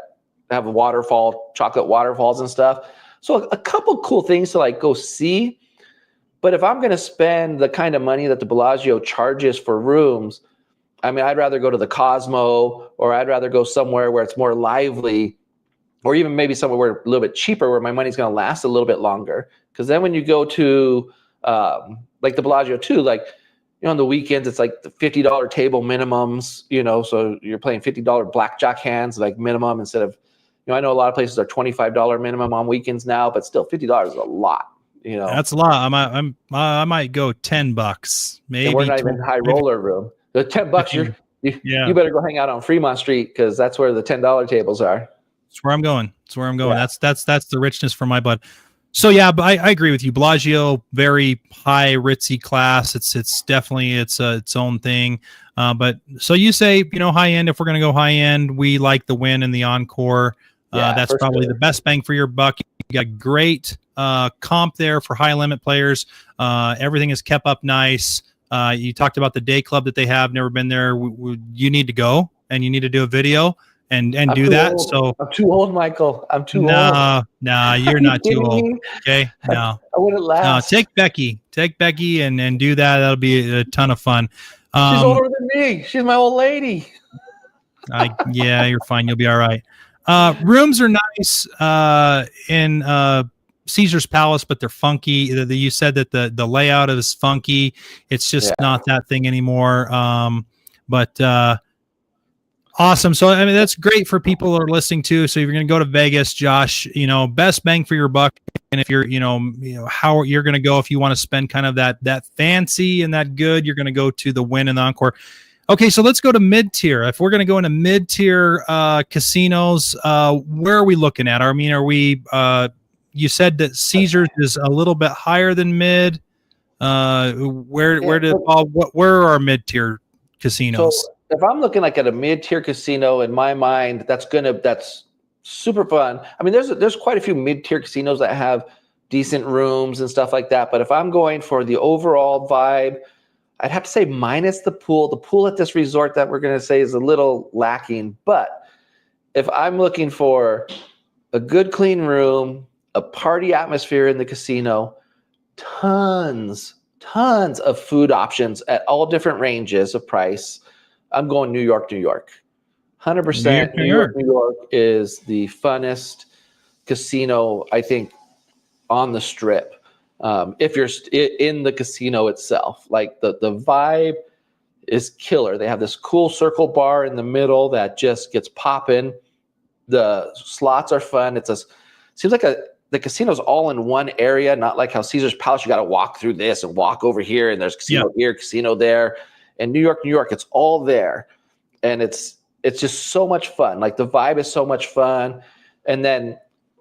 [SPEAKER 1] have chocolate waterfalls and stuff. So a couple cool things to like go see. But if I'm going to spend the kind of money that the Bellagio charges for rooms, I mean, I'd rather go to the Cosmo, or I'd rather go somewhere where it's more lively, or even maybe somewhere where a little bit cheaper, where my money's going to last a little bit longer. Because then when you go to like the Bellagio too, like, on the weekends, it's like the $50 table minimums, so you're playing $50 blackjack hands, like minimum, instead of, I know a lot of places are $25 minimum on weekends now, but still $50 is a lot.
[SPEAKER 2] That's a lot. I might go $10, maybe.
[SPEAKER 1] And we're not even high roller room. The $10, you better go hang out on Fremont Street, because that's where the $10 tables are.
[SPEAKER 2] That's where I'm going. Yeah. That's the richness for my blood. So yeah, but I agree with you. Bellagio, very high ritzy class. It's definitely its own thing. But so you say, high end. If we're gonna go high end, we like the Wynn and the Encore. That's probably the best bang for your buck. You got great comp there for high limit players. Everything is kept up nice. You talked about the day club that they have. Never been there. You need to go, and you need to do a video and do that.
[SPEAKER 1] Old.
[SPEAKER 2] So
[SPEAKER 1] I'm too old, Michael. I'm too old.
[SPEAKER 2] No, you're not too old. Okay, no.
[SPEAKER 1] I wouldn't last.
[SPEAKER 2] No, take Becky and do that. That'll be a ton of fun.
[SPEAKER 1] She's older than me. She's my old lady.
[SPEAKER 2] Yeah, you're fine. You'll be all right. Rooms are nice in Caesar's Palace, but they're funky. You said that the layout is funky. It's just not that thing anymore. But awesome. So I mean, that's great for people that are listening too. So if you're going to go to Vegas, Josh, best bang for your buck. And if you're, how you're going to go, if you want to spend kind of that fancy and that good, you're going to go to the Wynn and the Encore. Okay, so let's go to mid-tier. If we're going to go into mid-tier casinos, where are we looking at? I mean, are we you said that Caesars is a little bit higher than mid. Where are our mid tier casinos?
[SPEAKER 1] So if I'm looking like at a mid tier casino, in my mind, that's super fun. I mean, there's quite a few mid tier casinos that have decent rooms and stuff like that. But if I'm going for the overall vibe, I'd have to say minus the pool. The pool at this resort that we're going to say is a little lacking. But if I'm looking for a good clean room, a party atmosphere in the casino, tons of food options at all different ranges of price, I'm going New York, New York. 100% New York, New York is the funnest casino, I think, on the Strip. If you're in the casino itself, like the vibe is killer. They have this cool circle bar in the middle that just gets popping. The slots are fun. Seems like the casino's all in one area, not like how Caesar's Palace, you got to walk through this and walk over here, and there's casino here, casino there. And New York, New York, it's all there. And it's just so much fun. Like the vibe is so much fun. And then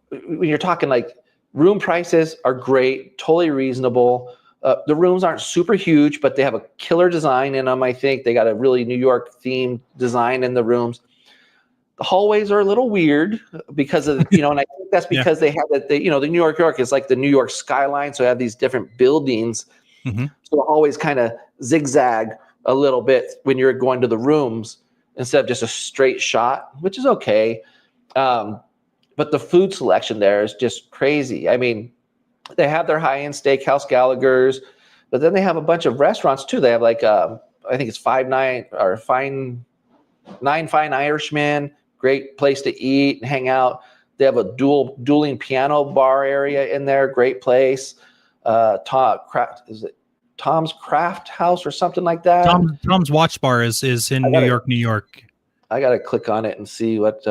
[SPEAKER 1] when you're talking like room prices are great, totally reasonable. The rooms aren't super huge, but they have a killer design in them. I think they got a really New York themed design in the rooms. The hallways are a little weird because of, and I think that's because they have that, the New York is like the New York skyline. So they have these different buildings. Mm-hmm. So the hallways kind of zigzag a little bit when you're going to the rooms instead of just a straight shot, which is okay. But the food selection there is just crazy. I mean, they have their high-end steakhouse Gallagher's, but then they have a bunch of restaurants too. They have like, I think it's Nine Fine Irishmen, great place to eat and hang out. They have a dueling piano bar area in there, great place. Tom's Craft House or something like that?
[SPEAKER 2] Tom's Watch Bar is in New York, New York.
[SPEAKER 1] I got to click on it and see what...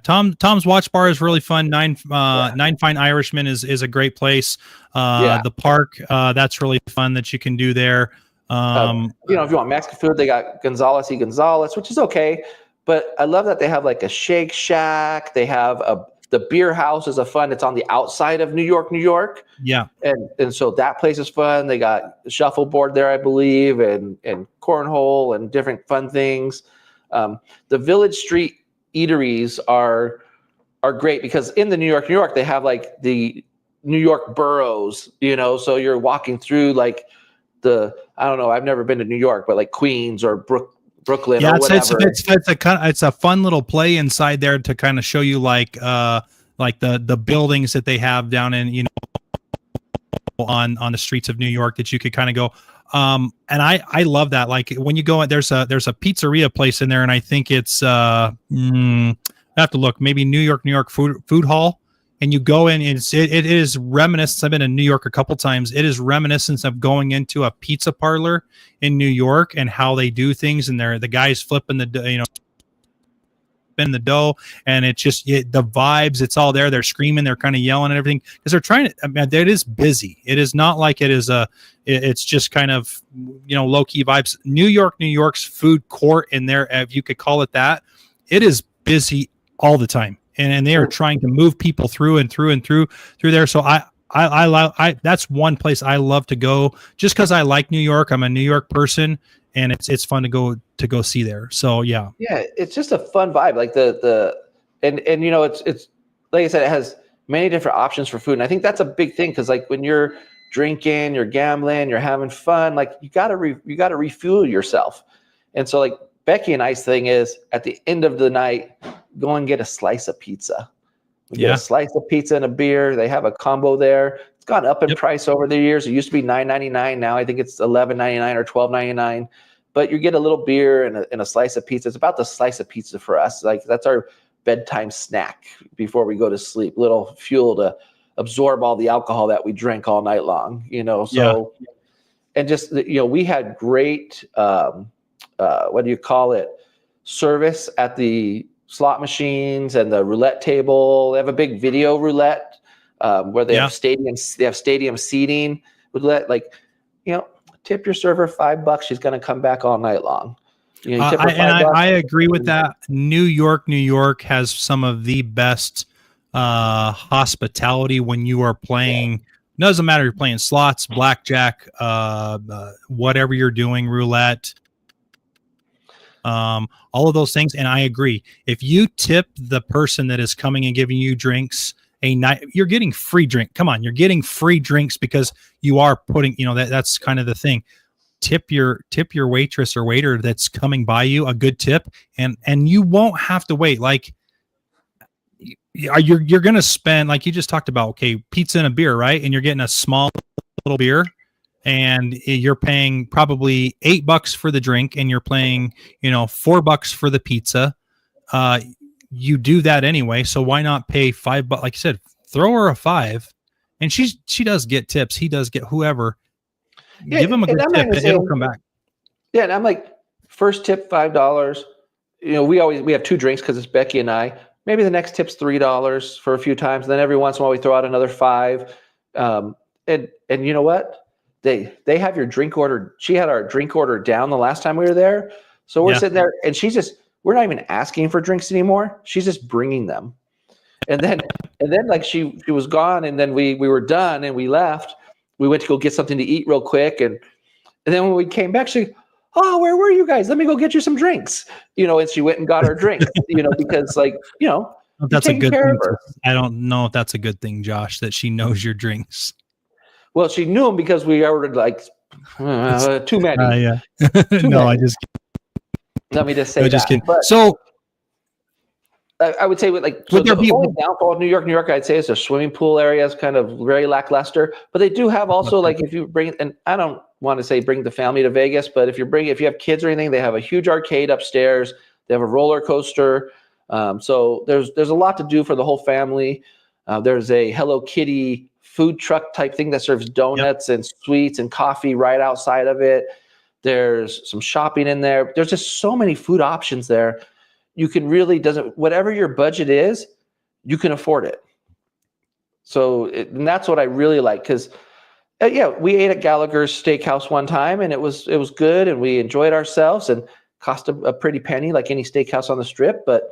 [SPEAKER 2] Tom's Watch Bar is really fun. Nine Fine Irishmen is a great place. The park, that's really fun that you can do there.
[SPEAKER 1] If you want Mexican food, they got Gonzalez y Gonzalez, which is okay. But I love that they have like a Shake Shack. They have the beer house is fun. It's on the outside of New York, New York. Yeah. And so that place is fun. They got shuffleboard there, I believe, and cornhole and different fun things. The Village Street eateries are great because in the New York, New York, they have like the New York boroughs, so you're walking through like I don't know, I've never been to New York, but like Queens or Brooklyn or whatever.
[SPEAKER 2] It's a fun little play inside there to kind of show you like the buildings that they have down in, on the streets of New York that you could kind of go. And I love that. Like when you go in, there's a pizzeria place in there, and I think it's I have to look, maybe New York food hall. And you go in, and it is reminiscent. I've been in New York a couple times. It is reminiscent of going into a pizza parlor in New York and how they do things. And the guys flipping the the dough, and it's just the vibes. It's all there. They're screaming. They're kind of yelling and everything because they're trying to. I mean, it is busy. It is not like it is it's just kind of low key vibes. New York's food court in there, if you could call it that, it is busy all the time. And they are trying to move people through there. So I that's one place I love to go just because I like New York. I'm a New York person, and it's fun to go see there. So yeah,
[SPEAKER 1] it's just a fun vibe. Like it's like I said, it has many different options for food, and I think that's a big thing because like when you're drinking, you're gambling, you're having fun, like you gotta refuel yourself. And so like Becky and I's thing is at the end of the night, go and get a slice of pizza. Get a slice of pizza and a beer. They have a combo there. It's gone up in price over the years. It used to be $9.99. Now I think it's $11.99 or $12.99. But you get a little beer and a slice of pizza. It's about the slice of pizza for us. Like that's our bedtime snack before we go to sleep. Little fuel to absorb all the alcohol that we drink all night long. So and just we had great service at the slot machines and the roulette table. They have a big video roulette where they have stadiums. They have stadium seating roulette. Like, tip your server $5. She's going to come back all night long.
[SPEAKER 2] I agree with that. New York has some of the best hospitality when you are playing. Doesn't matter if you're playing slots, blackjack, whatever you're doing, roulette, all of those things. And I agree. If you tip the person that is coming and giving you drinks a night, you're getting free drink. Come on, you're getting free drinks because you are putting, that's kind of the thing. Tip your waitress or waiter that's coming by you a good tip, and you won't have to wait. Like you're going to spend, like you just talked about, okay, pizza and a beer, right? And you're getting a small little beer, and you're paying probably $8 for the drink, and you're paying, $4 for the pizza. You do that anyway, so why not pay $5? Like you said, throw her a $5, and she does get tips. He does get whoever.
[SPEAKER 1] Yeah,
[SPEAKER 2] give him a good tip. It'll come back.
[SPEAKER 1] Yeah, and I'm like, first tip $5. We have 2 drinks because it's Becky and I. Maybe the next tip's $3 for a few times. And then every once in a while we throw out another $5. And you know what? They have your drink order. She had our drink order down the last time we were there. So we're sitting there, and we're not even asking for drinks anymore. She's just bringing them. And then like she was gone, and then we were done and we left. We went to go get something to eat real quick, and then when we came back, oh, where were you guys? Let me go get you some drinks. And she went and got her drink, because
[SPEAKER 2] that's a good thing. I don't know if that's a good thing, Josh, that she knows your drinks.
[SPEAKER 1] Well, she knew them because we ordered like too many.
[SPEAKER 2] Yeah.
[SPEAKER 1] Too
[SPEAKER 2] no,
[SPEAKER 1] many. Let me just say
[SPEAKER 2] just
[SPEAKER 1] that.
[SPEAKER 2] kidding.
[SPEAKER 1] But
[SPEAKER 2] so
[SPEAKER 1] I would say the only downfall of New York, I'd say is the swimming pool area is kind of very lackluster. But they do have also, like, if you bring, and I don't want to say bring the family to Vegas, but if you have kids or anything, they have a huge arcade upstairs. They have a roller coaster. So there's a lot to do for the whole family. There's a Hello Kitty food truck type thing that serves donuts and sweets and coffee right outside of it. There's some shopping in there. There's just so many food options there. You can really whatever your budget is, you can afford it. So and that's what I really like, because we ate at Gallagher's Steakhouse one time, and it was good, and we enjoyed ourselves, and cost a pretty penny like any steakhouse on the Strip. But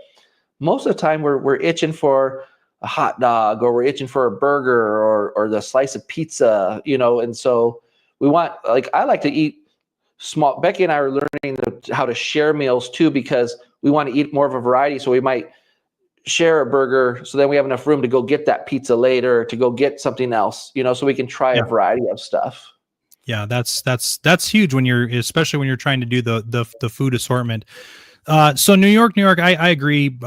[SPEAKER 1] most of the time we're itching for a hot dog, or we're itching for a burger, or the slice of pizza, and so we want, like, I like to eat small. Becky and I are learning how to share meals too, because we want to eat more of a variety. So we might share a burger, so then we have enough room to go get that pizza later, to go get something else, so we can try a variety of stuff.
[SPEAKER 2] Yeah, that's huge especially when you're trying to do the food assortment. So New York, I agree.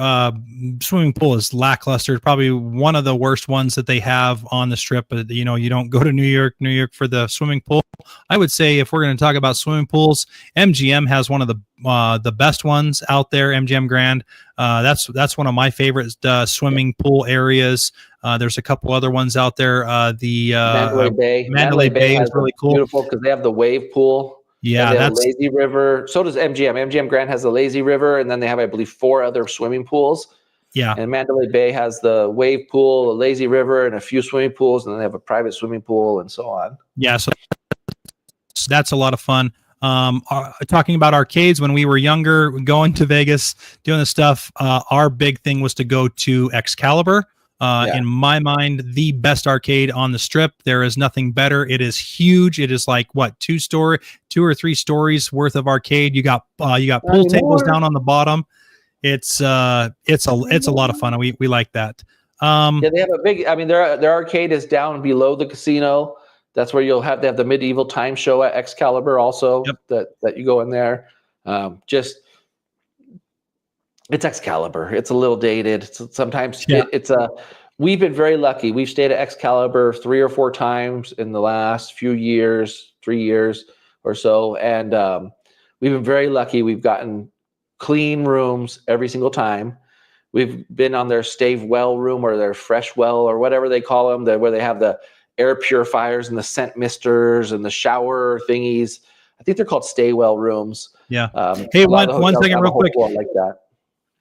[SPEAKER 2] Swimming pool is lackluster. Probably one of the worst ones that they have on the Strip. But you don't go to New York for the swimming pool. I would say, if we're going to talk about swimming pools, MGM has one of the best ones out there. MGM Grand. That's one of my favorite swimming pool areas. There's a couple other ones out there. The Mandalay Bay is really cool.
[SPEAKER 1] Beautiful, because they have the wave pool.
[SPEAKER 2] Yeah,
[SPEAKER 1] that's lazy river. So does MGM. MGM Grand has the lazy river, and then they have, I believe, 4 other swimming pools.
[SPEAKER 2] Yeah,
[SPEAKER 1] and Mandalay Bay has the wave pool, the lazy river, and a few swimming pools, and then they have a private swimming pool, and so on.
[SPEAKER 2] Yeah, so that's a lot of fun. Talking about arcades, when we were younger, going to Vegas, doing this stuff, our big thing was to go to Excalibur. In my mind, the best arcade on the Strip. There is nothing better. It is huge. It is like 2 or 3 stories worth of arcade. You got pool tables down on the bottom. It's a lot of fun. We like that.
[SPEAKER 1] They have a big. I mean, their arcade is down below the casino. That's where they have the medieval time show at Excalibur also. Yep. That you go in there. It's Excalibur. It's a little dated. Sometimes we've been very lucky. We've stayed at Excalibur 3 or 4 times in the last few years, 3 years or so. And we've been very lucky. We've gotten clean rooms every single time. We've been on their stave well room, or their fresh well, or whatever they call them, where they have the air purifiers and the scent misters and the shower thingies. I think they're called stay well rooms.
[SPEAKER 2] Yeah. Hey, one second real quick.
[SPEAKER 1] Like that.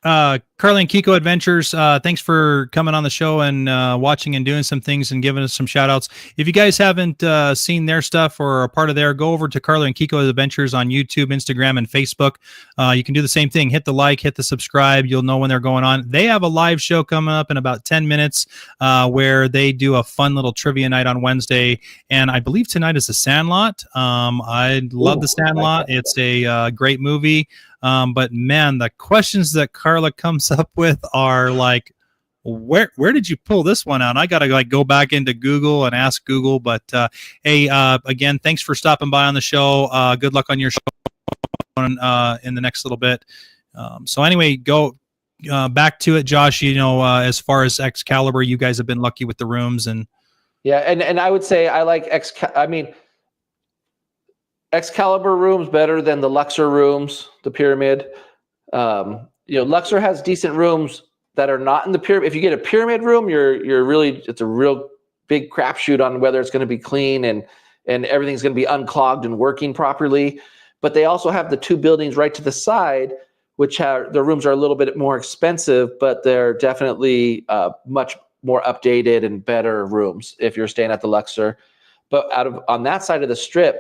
[SPEAKER 2] Carly and Kiko Adventures, thanks for coming on the show and watching and doing some things and giving us some shout outs. If you guys haven't seen their stuff or are a part of there, go over to Carly and Kiko Adventures on YouTube, Instagram, and Facebook. You can do the same thing. Hit the like, hit the subscribe. You'll know when they're going on. They have a live show coming up in about 10 minutes where they do a fun little trivia night on Wednesday. And I believe tonight is The Sandlot. I love The Sandlot. It's a great movie. But man, the questions that Carla comes up with are like, where did you pull this one out? I got to like go back into Google and ask Google. But hey, again, thanks for stopping by on the show. Good luck on your show in the next little bit. So anyway, go back to it, Josh. You know, as far as Excalibur, you guys have been lucky with the rooms and.
[SPEAKER 1] Yeah, and I would say I like Excalibur rooms better than the Luxor rooms, the Pyramid. Luxor has decent rooms that are not in the Pyramid. If you get a Pyramid room, it's a real big crapshoot on whether it's going to be clean and everything's going to be unclogged and working properly. But they also have the two buildings right to the side, which the rooms are a little bit more expensive, but they're definitely much more updated and better rooms if you're staying at the Luxor. But on that side of the Strip,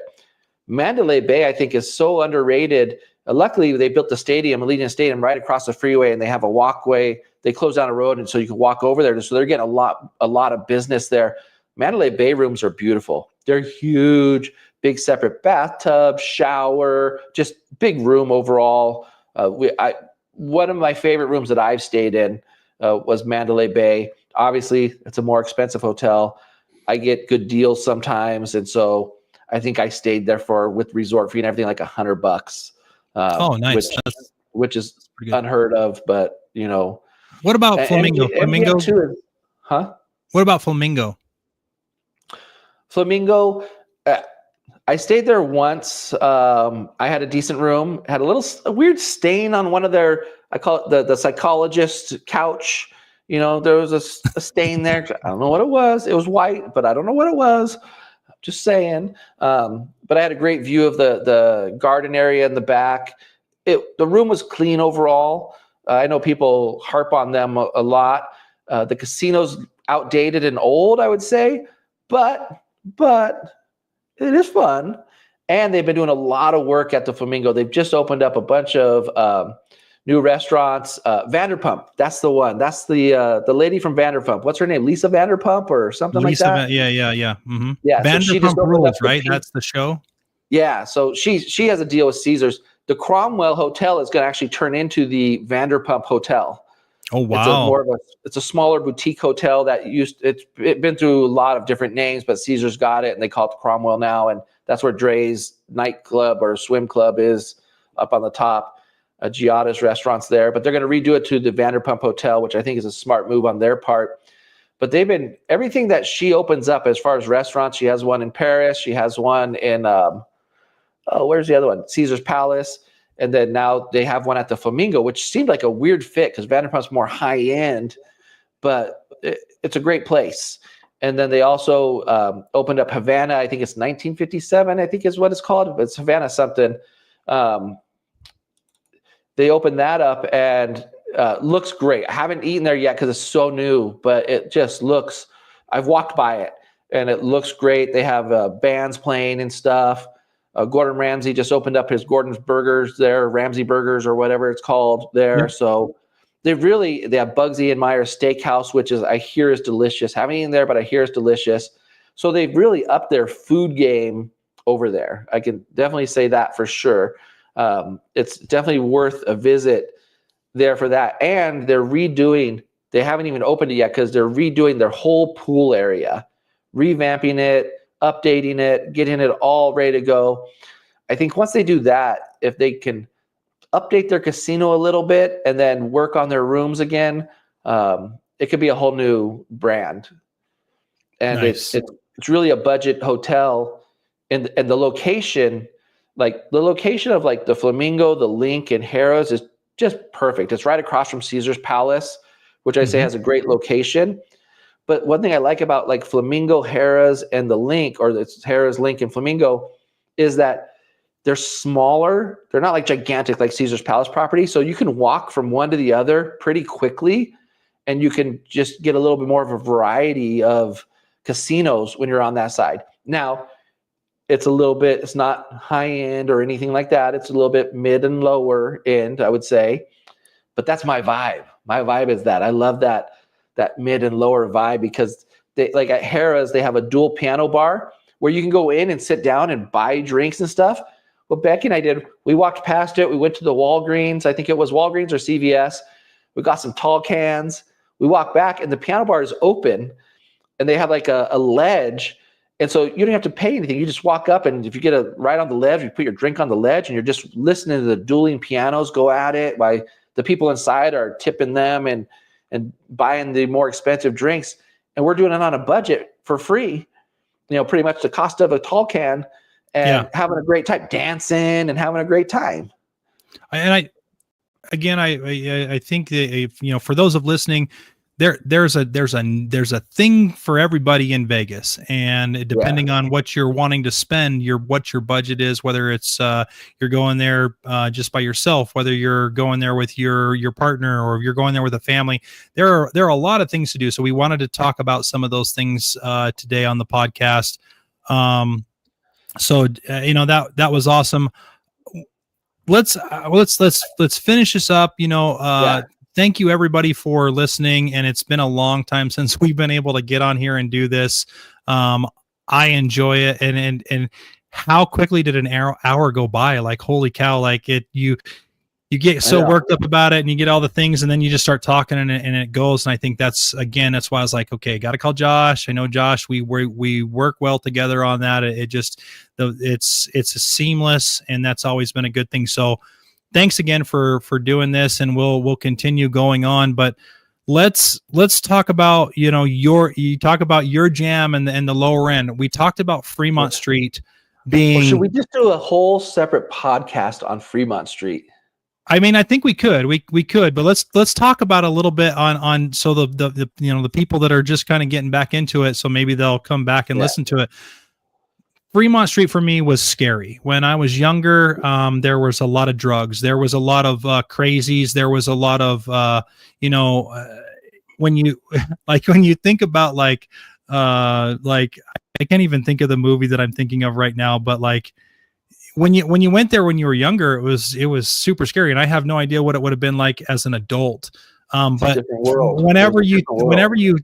[SPEAKER 1] Mandalay Bay, I think, is so underrated. Luckily, they built the stadium, Allegiant Stadium, right across the freeway, and they have a walkway. They closed down a road, and so you can walk over there. So they're getting a lot of business there. Mandalay Bay rooms are beautiful. They're huge, big separate bathtub, shower, just big room overall. One of my favorite rooms that I've stayed in was Mandalay Bay. Obviously, it's a more expensive hotel. I get good deals sometimes, and so I think I stayed there with resort fee and everything like $100.
[SPEAKER 2] Oh, nice.
[SPEAKER 1] Which is unheard of, but
[SPEAKER 2] What about Flamingo? Flamingo
[SPEAKER 1] too huh?
[SPEAKER 2] What about Flamingo?
[SPEAKER 1] Flamingo, I stayed there once. I had a decent room. Had a weird stain on one of their, I call it the psychologist couch. There was a stain there. I don't know what it was. It was white, but I don't know what it was. Just saying. But I had a great view of the garden area in the back. The room was clean overall. I know people harp on them a lot. The casino's outdated and old, I would say, but it is fun. And they've been doing a lot of work at the Flamingo. They've just opened up a bunch of new restaurants. Vanderpump, that's the one. That's the lady from Vanderpump. What's her name? Lisa Vanderpump or something like that?
[SPEAKER 2] Yeah. Mm-hmm.
[SPEAKER 1] Yeah.
[SPEAKER 2] Vanderpump Rules, right? That's the show. Yeah.
[SPEAKER 1] So she has a deal with Caesars. The Cromwell Hotel is going to actually turn into the Vanderpump Hotel.
[SPEAKER 2] Oh wow!
[SPEAKER 1] It's a smaller boutique hotel that it's been through a lot of different names, but Caesars got it and they call it the Cromwell now, and that's where Dre's nightclub or swim club is up on the top. Giada's restaurants there, but they're going to redo it to the Vanderpump Hotel, which I think is a smart move on their part. But everything that she opens up as far as restaurants, she has one in Paris, she has one in where's the other one? Caesar's Palace. And then now they have one at the Flamingo, which seemed like a weird fit because Vanderpump's more high end, but it's a great place. And then they also opened up Havana. I think it's 1957, I think is what it's called. It's Havana something. They opened that up and looks great. I haven't eaten there yet because it's so new, but it just looks, I've walked by it and it looks great. They have bands playing and stuff. Gordon Ramsay just opened up his Gordon's Burgers there, Ramsay Burgers or whatever it's called there. Yeah. So they have Bugsy and Myers Steakhouse, which I hear is delicious. Haven't eaten there, but I hear it's delicious. So they've really upped their food game over there. I can definitely say that for sure. It's definitely worth a visit there for that. And they haven't even opened it yet because they're redoing their whole pool area, revamping it, updating it, getting it all ready to go. I think once they do that, if they can update their casino a little bit and then work on their rooms again, it could be a whole new brand. And nice. It's really a budget hotel, and the location, like the location of like the Flamingo, the Link, and Harrah's is just perfect. It's right across from Caesar's Palace, which I say has a great location. But one thing I like about like Flamingo, Harrah's, and the Link, or it's Harrah's, Link, and Flamingo, is that they're smaller. They're not like gigantic like Caesar's Palace property. So you can walk from one to the other pretty quickly, and you can just get a little bit more of a variety of casinos when you're on that side. Now, it's not high end or anything like that. It's a little bit mid and lower end, I would say. But that's my vibe. My vibe is that. I love that mid and lower vibe, because they, like at Harrah's, they have a dual piano bar where you can go in and sit down and buy drinks and stuff. What Becky and I did, we walked past it. We went to the Walgreens. I think it was Walgreens or CVS. We got some tall cans. We walked back, and the piano bar is open, and they have like a ledge. And so you don't have to pay anything. You just walk up, and if you get a right on the ledge, you put your drink on the ledge, and you're just listening to the dueling pianos go at it while the people inside are tipping them and buying the more expensive drinks. And we're doing it on a budget for free, pretty much the cost of a tall can, and having a great time, dancing and having a great time.
[SPEAKER 2] And I think that, for those of listening, there's a thing for everybody in Vegas, and depending on what you're wanting to spend, what your budget is, whether it's you're going there just by yourself, whether you're going there with your partner, or you're going there with a family, there are a lot of things to do. So we wanted to talk about some of those things today on the podcast. That was awesome. Let's finish this up. Thank you everybody for listening. And it's been a long time since we've been able to get on here and do this. I enjoy it. And how quickly did an hour go by? Like, holy cow. Like you get so worked up about it, and you get all the things, and then you just start talking, and it goes. And I think that's why I was like, okay, got to call Josh. I know Josh, we work well together on that. It's seamless, and that's always been a good thing. So thanks again for doing this, and we'll continue going on. But let's talk about, you talk about your jam and the lower end. We talked about Fremont Street being.
[SPEAKER 1] Well, should we just do a whole separate podcast on Fremont Street?
[SPEAKER 2] I mean, I think we could, but let's talk about a little bit on so the people that are just kind of getting back into it, so maybe they'll come back and listen to it. Fremont Street for me was scary. When I was younger, there was a lot of drugs. There was a lot of crazies. There was a lot of, when you think about like I can't even think of the movie that I'm thinking of right now, but like when you went there when you were younger, it was super scary. And I have no idea what it would have been like as an adult. But whenever you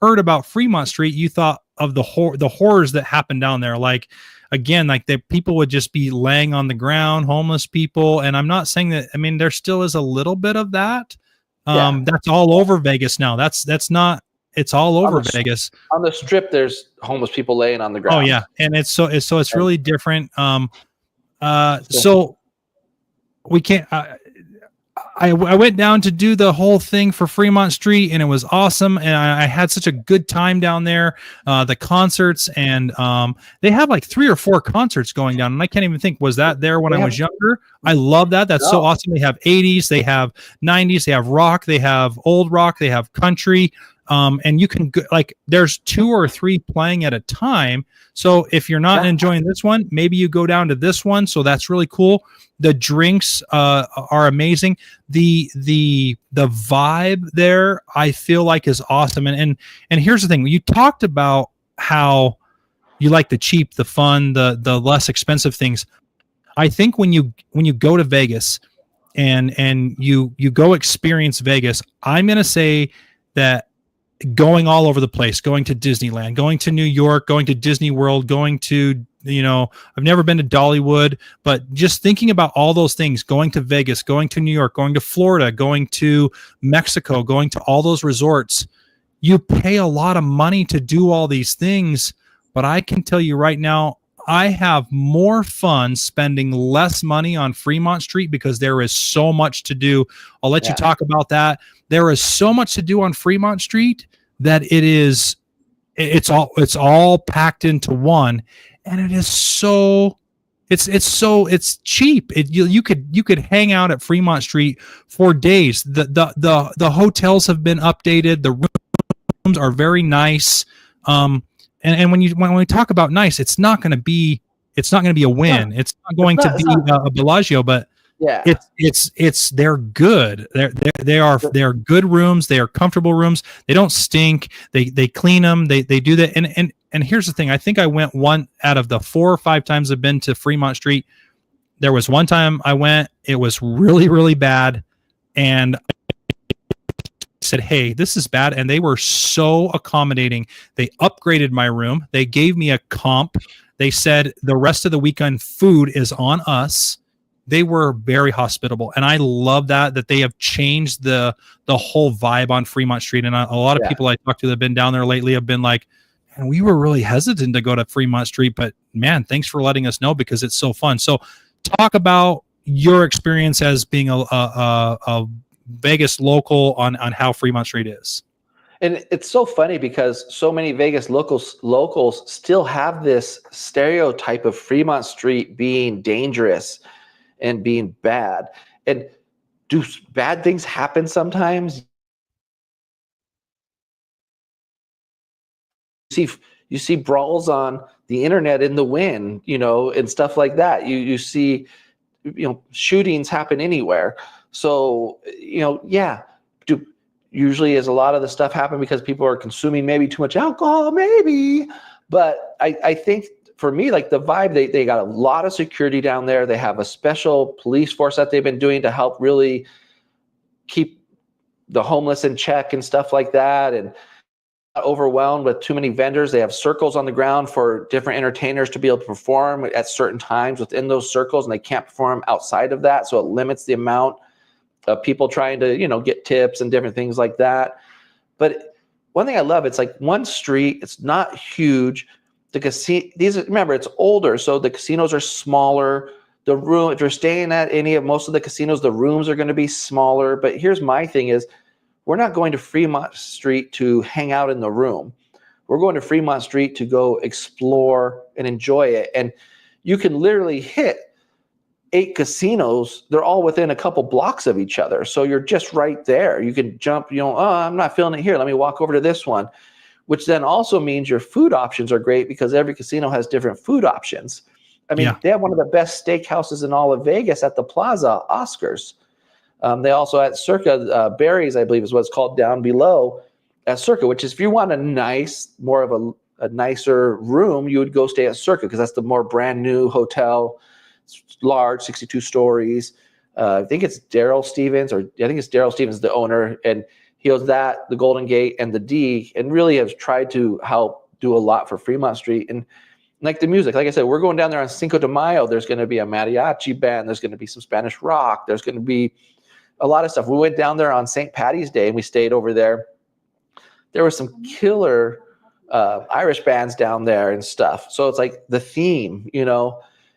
[SPEAKER 2] heard about Fremont Street, you thought of the horrors that happened down there. Like, again, like the people would just be laying on the ground, homeless people. And I'm not saying that, I mean, there still is a little bit of that. That's all over Vegas now. That's not, it's all over Vegas.
[SPEAKER 1] On the Strip, there's homeless people laying on the ground.
[SPEAKER 2] Oh yeah. And it's really different. So we can't, I went down to do the whole thing for Fremont Street, and it was awesome. And I had such a good time down there. The concerts, and they have like 3 or 4 concerts going down. And I can't even think, was that there when I was younger? I love that. That's so awesome. They have 80s, they have 90s, they have rock, they have old rock, they have country. And you can there's 2 or 3 playing at a time. So if you're not enjoying this one, maybe you go down to this one. So that's really cool. The drinks are amazing. The vibe there, I feel like, is awesome. And here's the thing: you talked about how you like the cheap, the fun, the less expensive things. I think when you go to Vegas and you go experience Vegas, I'm gonna say that going all over the place, going to Disneyland, going to New York, going to Disney World, going to, I've never been to Dollywood, but just thinking about all those things, going to Vegas, going to New York, going to Florida, going to Mexico, going to all those resorts, you pay a lot of money to do all these things. But I can tell you right now, I have more fun spending less money on Fremont Street because there is so much to do. I'll let you talk about that. There is so much to do on Fremont Street that it's all packed into one, and it is so it's cheap. You could hang out at Fremont Street for days. The hotels have been updated. The rooms are very nice. And when we talk about nice, it's not going to be It's not going to be a win. It's not going to be a Bellagio, but
[SPEAKER 1] yeah,
[SPEAKER 2] it's they're good. They're good rooms. They are comfortable rooms. They don't stink. They clean them. They do that. And here's the thing. I think I went one out of the 4 or 5 times I've been to Fremont Street. There was one time I went. It was really, really bad, and said, "Hey, this is bad," and they were so accommodating. They upgraded my room. They gave me a comp. They said the rest of the weekend food is on us. They were very hospitable, and I love that they have changed the whole vibe on Fremont Street. And a lot of people I talked to that have been down there lately have been like, "And we were really hesitant to go to Fremont Street, but man, thanks for letting us know because it's so fun." So, talk about your experience as being a Vegas local on how Fremont Street is.
[SPEAKER 1] And it's so funny because so many Vegas locals still have this stereotype of Fremont Street being dangerous and being bad. And do bad things happen sometimes? You see brawls on the internet in the wind, and stuff like that. You see, shootings happen anywhere. So, usually is a lot of the stuff happen because people are consuming maybe too much alcohol, maybe. But I think for me, like the vibe, they got a lot of security down there. They have a special police force that they've been doing to help really keep the homeless in check and stuff like that. And not overwhelmed with too many vendors. They have circles on the ground for different entertainers to be able to perform at certain times within those circles, and they can't perform outside of that. So it limits the amount of people trying to, get tips and different things like that. But one thing I love, it's like one street. It's not huge. Remember, it's older, so the casinos are smaller. The room, if you're staying at most of the casinos, the rooms are going to be smaller. But here's my thing is, we're not going to Fremont Street to hang out in the room. We're going to Fremont Street to go explore and enjoy it. And you can literally hit 8 casinos. They're all within a couple blocks of each other. So you're just right there. You can jump, oh, I'm not feeling it here. Let me walk over to this one, which then also means your food options are great because every casino has different food options. I mean, They have one of the best steakhouses in all of Vegas at the Plaza, Oscars. They also at Circa, Barry's, I believe is what it's called down below at Circa, which is if you want more of a nicer room, you would go stay at Circa because that's the more brand new hotel. It's large, 62 stories. I think it's Daryl Stevens, the owner, and he owns that, the Golden Gate, and the D, and really has tried to help do a lot for Fremont Street. And like the music, like I said, we're going down there on Cinco de Mayo. There's going to be a mariachi band. There's going to be some Spanish rock. There's going to be a lot of stuff. We went down there on St. Patty's Day and we stayed over there. There were some killer Irish bands down there and stuff. So it's like the theme,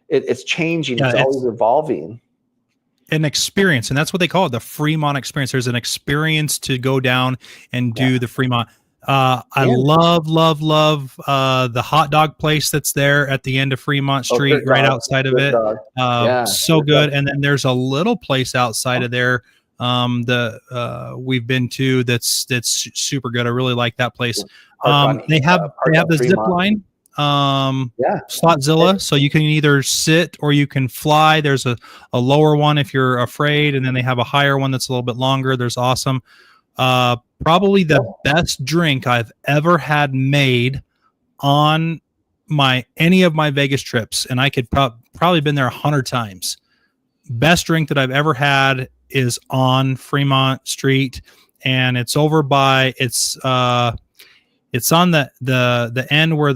[SPEAKER 1] it's changing. It's always evolving.
[SPEAKER 2] An experience, and that's what they call it, the Fremont experience. There's an experience to go down and do the Fremont. I love the hot dog place that's there at the end of Fremont Street, right outside of it. So good. And then there's a little place outside of there we've been to that's super good. I really like that place. They have the zip line. Slotzilla, so you can either sit or you can fly. There's a lower one if you're afraid, and then they have a higher one that's a little bit longer. There's awesome. Probably the best drink I've ever had made on any of my Vegas trips, and I could probably been there 100 times. Best drink that I've ever had is on Fremont Street, and it's over by it's on the end where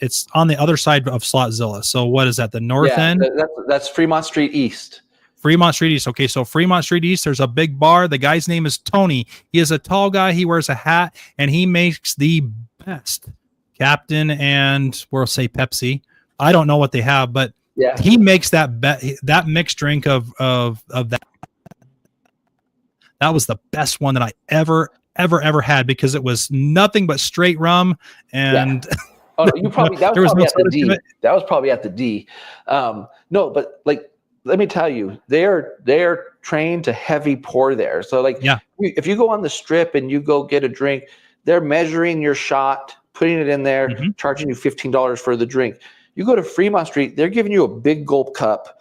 [SPEAKER 2] it's on the other side of Slotzilla. So what is that? The north end?
[SPEAKER 1] That's Fremont Street East.
[SPEAKER 2] Fremont Street East. Okay, so Fremont Street East, there's a big bar. The guy's name is Tony. He is a tall guy. He wears a hat, and he makes the best Captain and we'll say Pepsi. I don't know what they have, but he makes that mixed drink of that. That was the best one that I ever had because it was nothing but straight rum and.
[SPEAKER 1] Oh no, that was probably at the D. No, but like. Let me tell you, they're trained to heavy pour there. So if you go on the strip and you go get a drink, they're measuring your shot, putting it in there, charging you $15 for the drink. You go to Fremont Street, they're giving you a big gulp cup,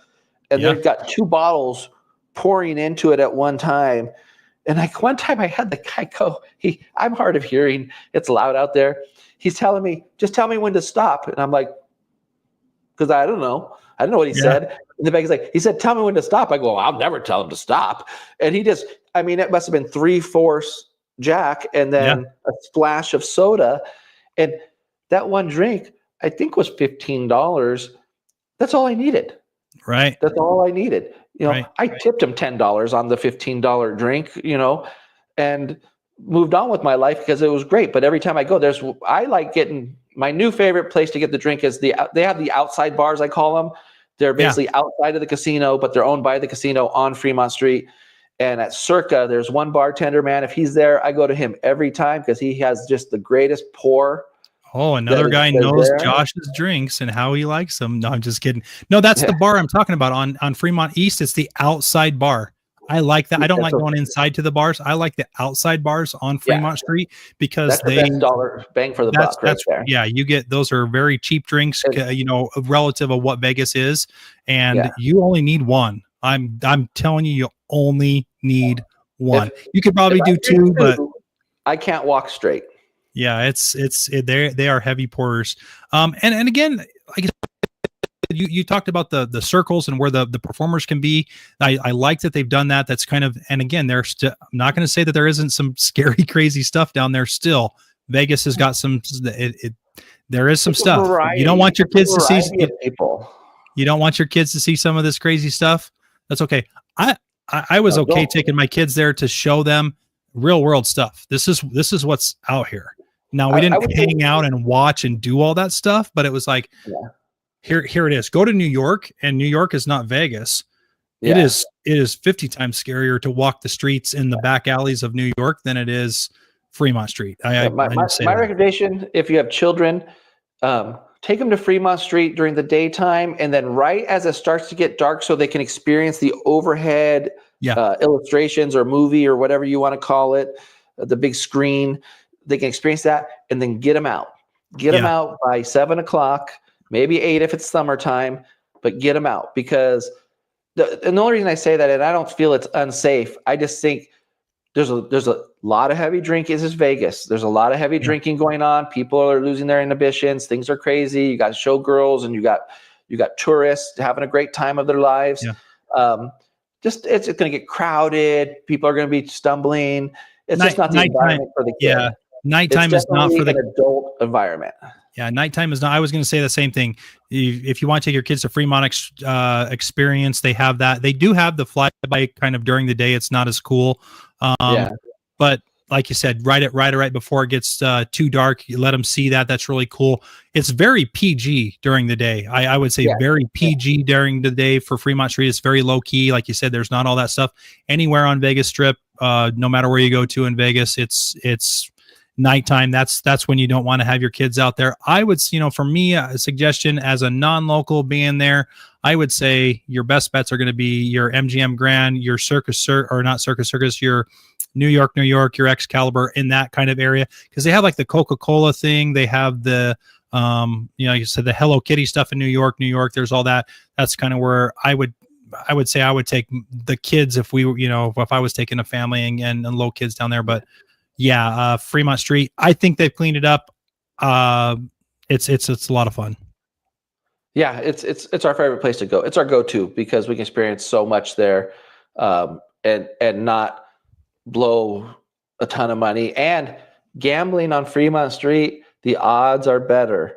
[SPEAKER 1] and
[SPEAKER 2] Yeah.
[SPEAKER 1] they've got 2 bottles pouring into it at one time. And like one time I had the guy go, I'm hard of hearing. It's loud out there. He's telling me, just tell me when to stop. And I'm like, because I don't know. I don't know what he said. And the back is like, he said, tell me when to stop. I go, well, I'll never tell him to stop. And he just, I mean, it must have been 3/4 Jack and then a splash of soda. And that one drink, I think, was $15. That's all I needed.
[SPEAKER 2] Right.
[SPEAKER 1] That's all I needed. You know,
[SPEAKER 2] Right.
[SPEAKER 1] I tipped him $10 on the $15 drink, you know, and moved on with my life because it was great. But every time I go, I like getting, my new favorite place to get the drink is they have the outside bars, I call them. They're basically outside of the casino, but they're owned by the casino on Fremont Street. And at Circa, there's one bartender, man. If he's there, I go to him every time because he has just the greatest pour.
[SPEAKER 2] Oh, another guy knows Josh's drinks and how he likes them. No, I'm just kidding. No, that's the bar I'm talking about on Fremont East. It's the outside bar. I like that. I don't like going inside to the bars. I like the outside bars on Fremont Street because
[SPEAKER 1] that's the best dollar bang for the buck right there.
[SPEAKER 2] Yeah, you get, those are very cheap drinks, you know, relative of what Vegas is, and you only need one. I'm telling you, you only need one. You could probably do 2, but
[SPEAKER 1] I can't walk straight.
[SPEAKER 2] Yeah, they are heavy pourers. And again, like you talked about the circles and where the performers can be. I like that they've done that. That's kind of, and again, I'm not going to say that there isn't some scary, crazy stuff down there still. Vegas has got some, there is some stuff. You don't want your kids to see people. You don't want your kids to see some of this crazy stuff. That's okay. I was okay taking my kids there to show them real world stuff. This is what's out here. Now, we didn't hang out and watch and do all that stuff, but it was like, here it is. Go to New York, and New York is not Vegas. It is 50 times scarier to walk the streets in the back alleys of New York than it is Fremont Street. My
[SPEAKER 1] recommendation, if you have children, take them to Fremont Street during the daytime, and then right as it starts to get dark so they can experience the overhead illustrations or movie or whatever you want to call it, the big screen. They can experience that, and then get them out. Get them out by 7 o'clock, maybe 8 if it's summertime, but get them out, because the only reason I say that, and I don't feel it's unsafe, I just think there's a lot of heavy drinking. This is Vegas. There's a lot of heavy drinking going on. People are losing their inhibitions. Things are crazy. You got showgirls, and you got tourists having a great time of their lives. It's going to get crowded. People are going to be stumbling. It's just not the environment for the kid.
[SPEAKER 2] Nighttime is not for the
[SPEAKER 1] adult environment.
[SPEAKER 2] Yeah, nighttime is not. I was going to say the same thing. If you want to take your kids to Fremont experience, they have that. They do have the flyby kind of during the day. It's not as cool. But like you said, right before it gets too dark, you let them see that. That's really cool. It's very PG during the day. I would say very PG during the day for Fremont Street. It's very low key. Like you said, there's not all that stuff anywhere on Vegas Strip. No matter where you go to in Vegas, it's nighttime. That's when you don't want to have your kids out there. I would, for me, a suggestion as a non-local being there, I would say your best bets are going to be your MGM Grand, your Circus, your New York, your Excalibur, in that kind of area, because they have like the Coca-Cola thing. They have the, you said the Hello Kitty stuff in New York. There's all that. That's kind of where I would say I would take the kids if if I was taking a family and low kids down there. But Fremont Street, I think they've cleaned it up. It's a lot of fun.
[SPEAKER 1] Yeah, it's our favorite place to go. It's our go-to because we can experience so much there, and not blow a ton of money. And gambling on Fremont Street, the odds are better.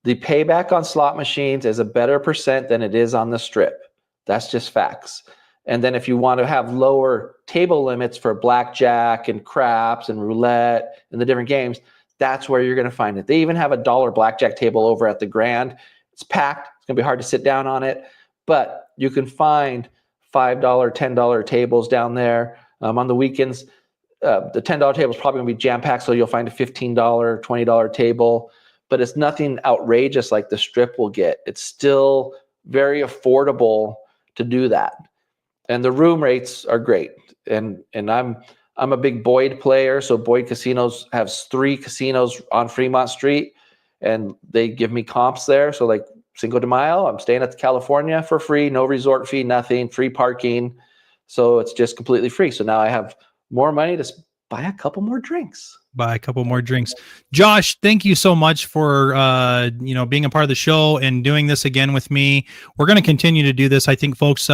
[SPEAKER 1] The payback on slot machines is a better percent than it is on the Strip. That's just facts. And then if you want to have lower table limits for blackjack and craps and roulette and the different games, that's where you're going to find it. They even have a $1 blackjack table over at the Grand. It's packed. It's going to be hard to sit down on it, but you can find $5, $10 tables down there. On the weekends, the $10 table is probably going to be jam-packed, so you'll find a $15, $20 table, but it's nothing outrageous like the Strip will get. It's still very affordable to do that. And the room rates are great. And I'm a big Boyd player, so Boyd Casinos has 3 casinos on Fremont Street, and they give me comps there. So like Cinco de Mayo, I'm staying at the California for free, no resort fee, nothing, free parking. So it's just completely free. So now I have more money to buy a couple more drinks.
[SPEAKER 2] Buy a couple more drinks. Josh, thank you so much for being a part of the show and doing this again with me. We're going to continue to do this. I think folks,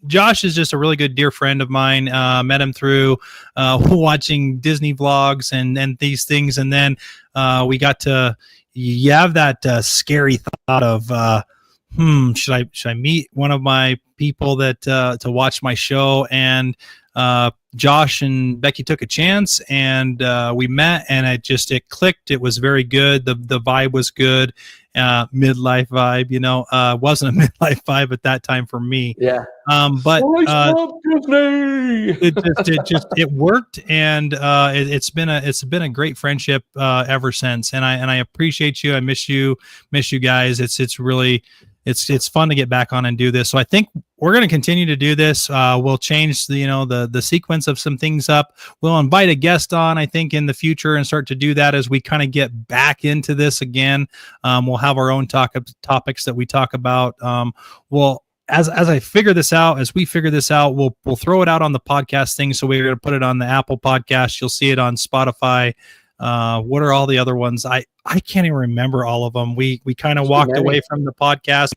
[SPEAKER 2] Josh is just a really good dear friend of mine. Met him through watching Disney vlogs and these things, and then we got to have that scary thought of should I meet one of my people that to watch my show? And Josh and Becky took a chance, and we met, and it clicked. It was very good. The vibe was good. Midlife vibe, wasn't a midlife vibe at that time for me.
[SPEAKER 1] Yeah.
[SPEAKER 2] But
[SPEAKER 1] Disney.
[SPEAKER 2] it worked, and it's been a great friendship ever since. And I appreciate you. I miss you guys. It's fun to get back on and do this. So I think we're going to continue to do this. We'll change the sequence of some things up. We'll invite a guest on, I think, in the future and start to do that as we kind of get back into this again. We'll have our own topics that we talk about. As we figure this out, we'll throw it out on the podcast thing. So we're going to put it on the Apple Podcast. You'll see it on Spotify. What are all the other ones? I can't even remember all of them. We kind of walked away from the podcast,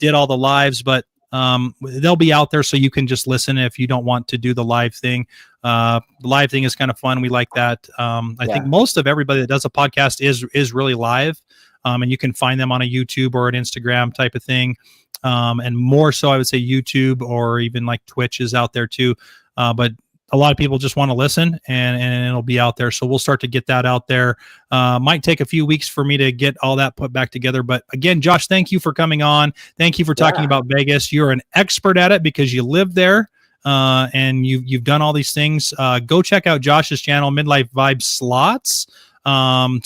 [SPEAKER 2] did all the lives, but they'll be out there so you can just listen if you don't want to do the live thing. The live thing is kind of fun. We like that. I think most of everybody that does a podcast is really live, and you can find them on a YouTube or an Instagram type of thing. And more so, I would say YouTube or even like Twitch is out there too. But a lot of people just want to listen, and it'll be out there. So we'll start to get that out there. Might take a few weeks for me to get all that put back together. But again, Josh, thank you for coming on. Thank you for talking about Vegas. You're an expert at it because you live there, and you've done all these things. Go check out Josh's channel, Midlife Vibe Slots.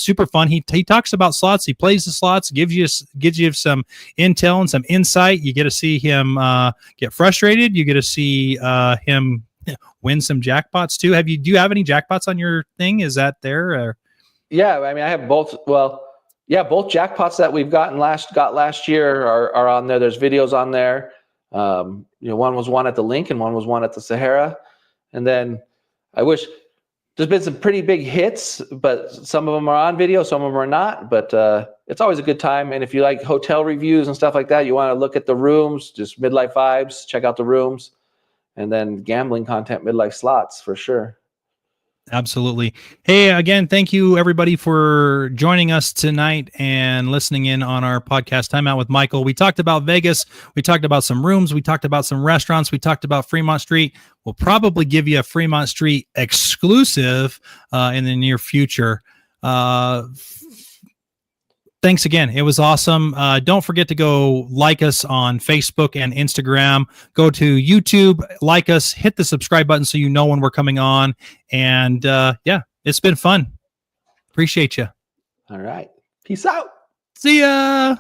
[SPEAKER 2] Super fun. He talks about slots. He plays the slots, gives you some intel and some insight. You get to see him get frustrated. You get to see him win some jackpots too. Do you have any jackpots on your thing? Is that there? Or?
[SPEAKER 1] Yeah, I mean, I have both. Well, yeah, both jackpots that we've got last year are on there. There's videos on there. One was won at the Link and one was won at the Sahara. And then I wish there's been some pretty big hits, but some of them are on video, some of them are not. But it's always a good time. And if you like hotel reviews and stuff like that, you want to look at the rooms, just Midlife Vibes, check out the rooms. And then gambling content, Midlife Slots, for sure.
[SPEAKER 2] Absolutely. Hey, again, thank you, everybody, for joining us tonight and listening in on our podcast, Time Out with Michael. We talked about Vegas. We talked about some rooms. We talked about some restaurants. We talked about Fremont Street. We'll probably give you a Fremont Street exclusive in the near future. Thanks again. It was awesome. Don't forget to go like us on Facebook and Instagram. Go to YouTube, like us, hit the subscribe button so you know when we're coming on. And it's been fun. Appreciate you.
[SPEAKER 1] All right. Peace out.
[SPEAKER 2] See ya.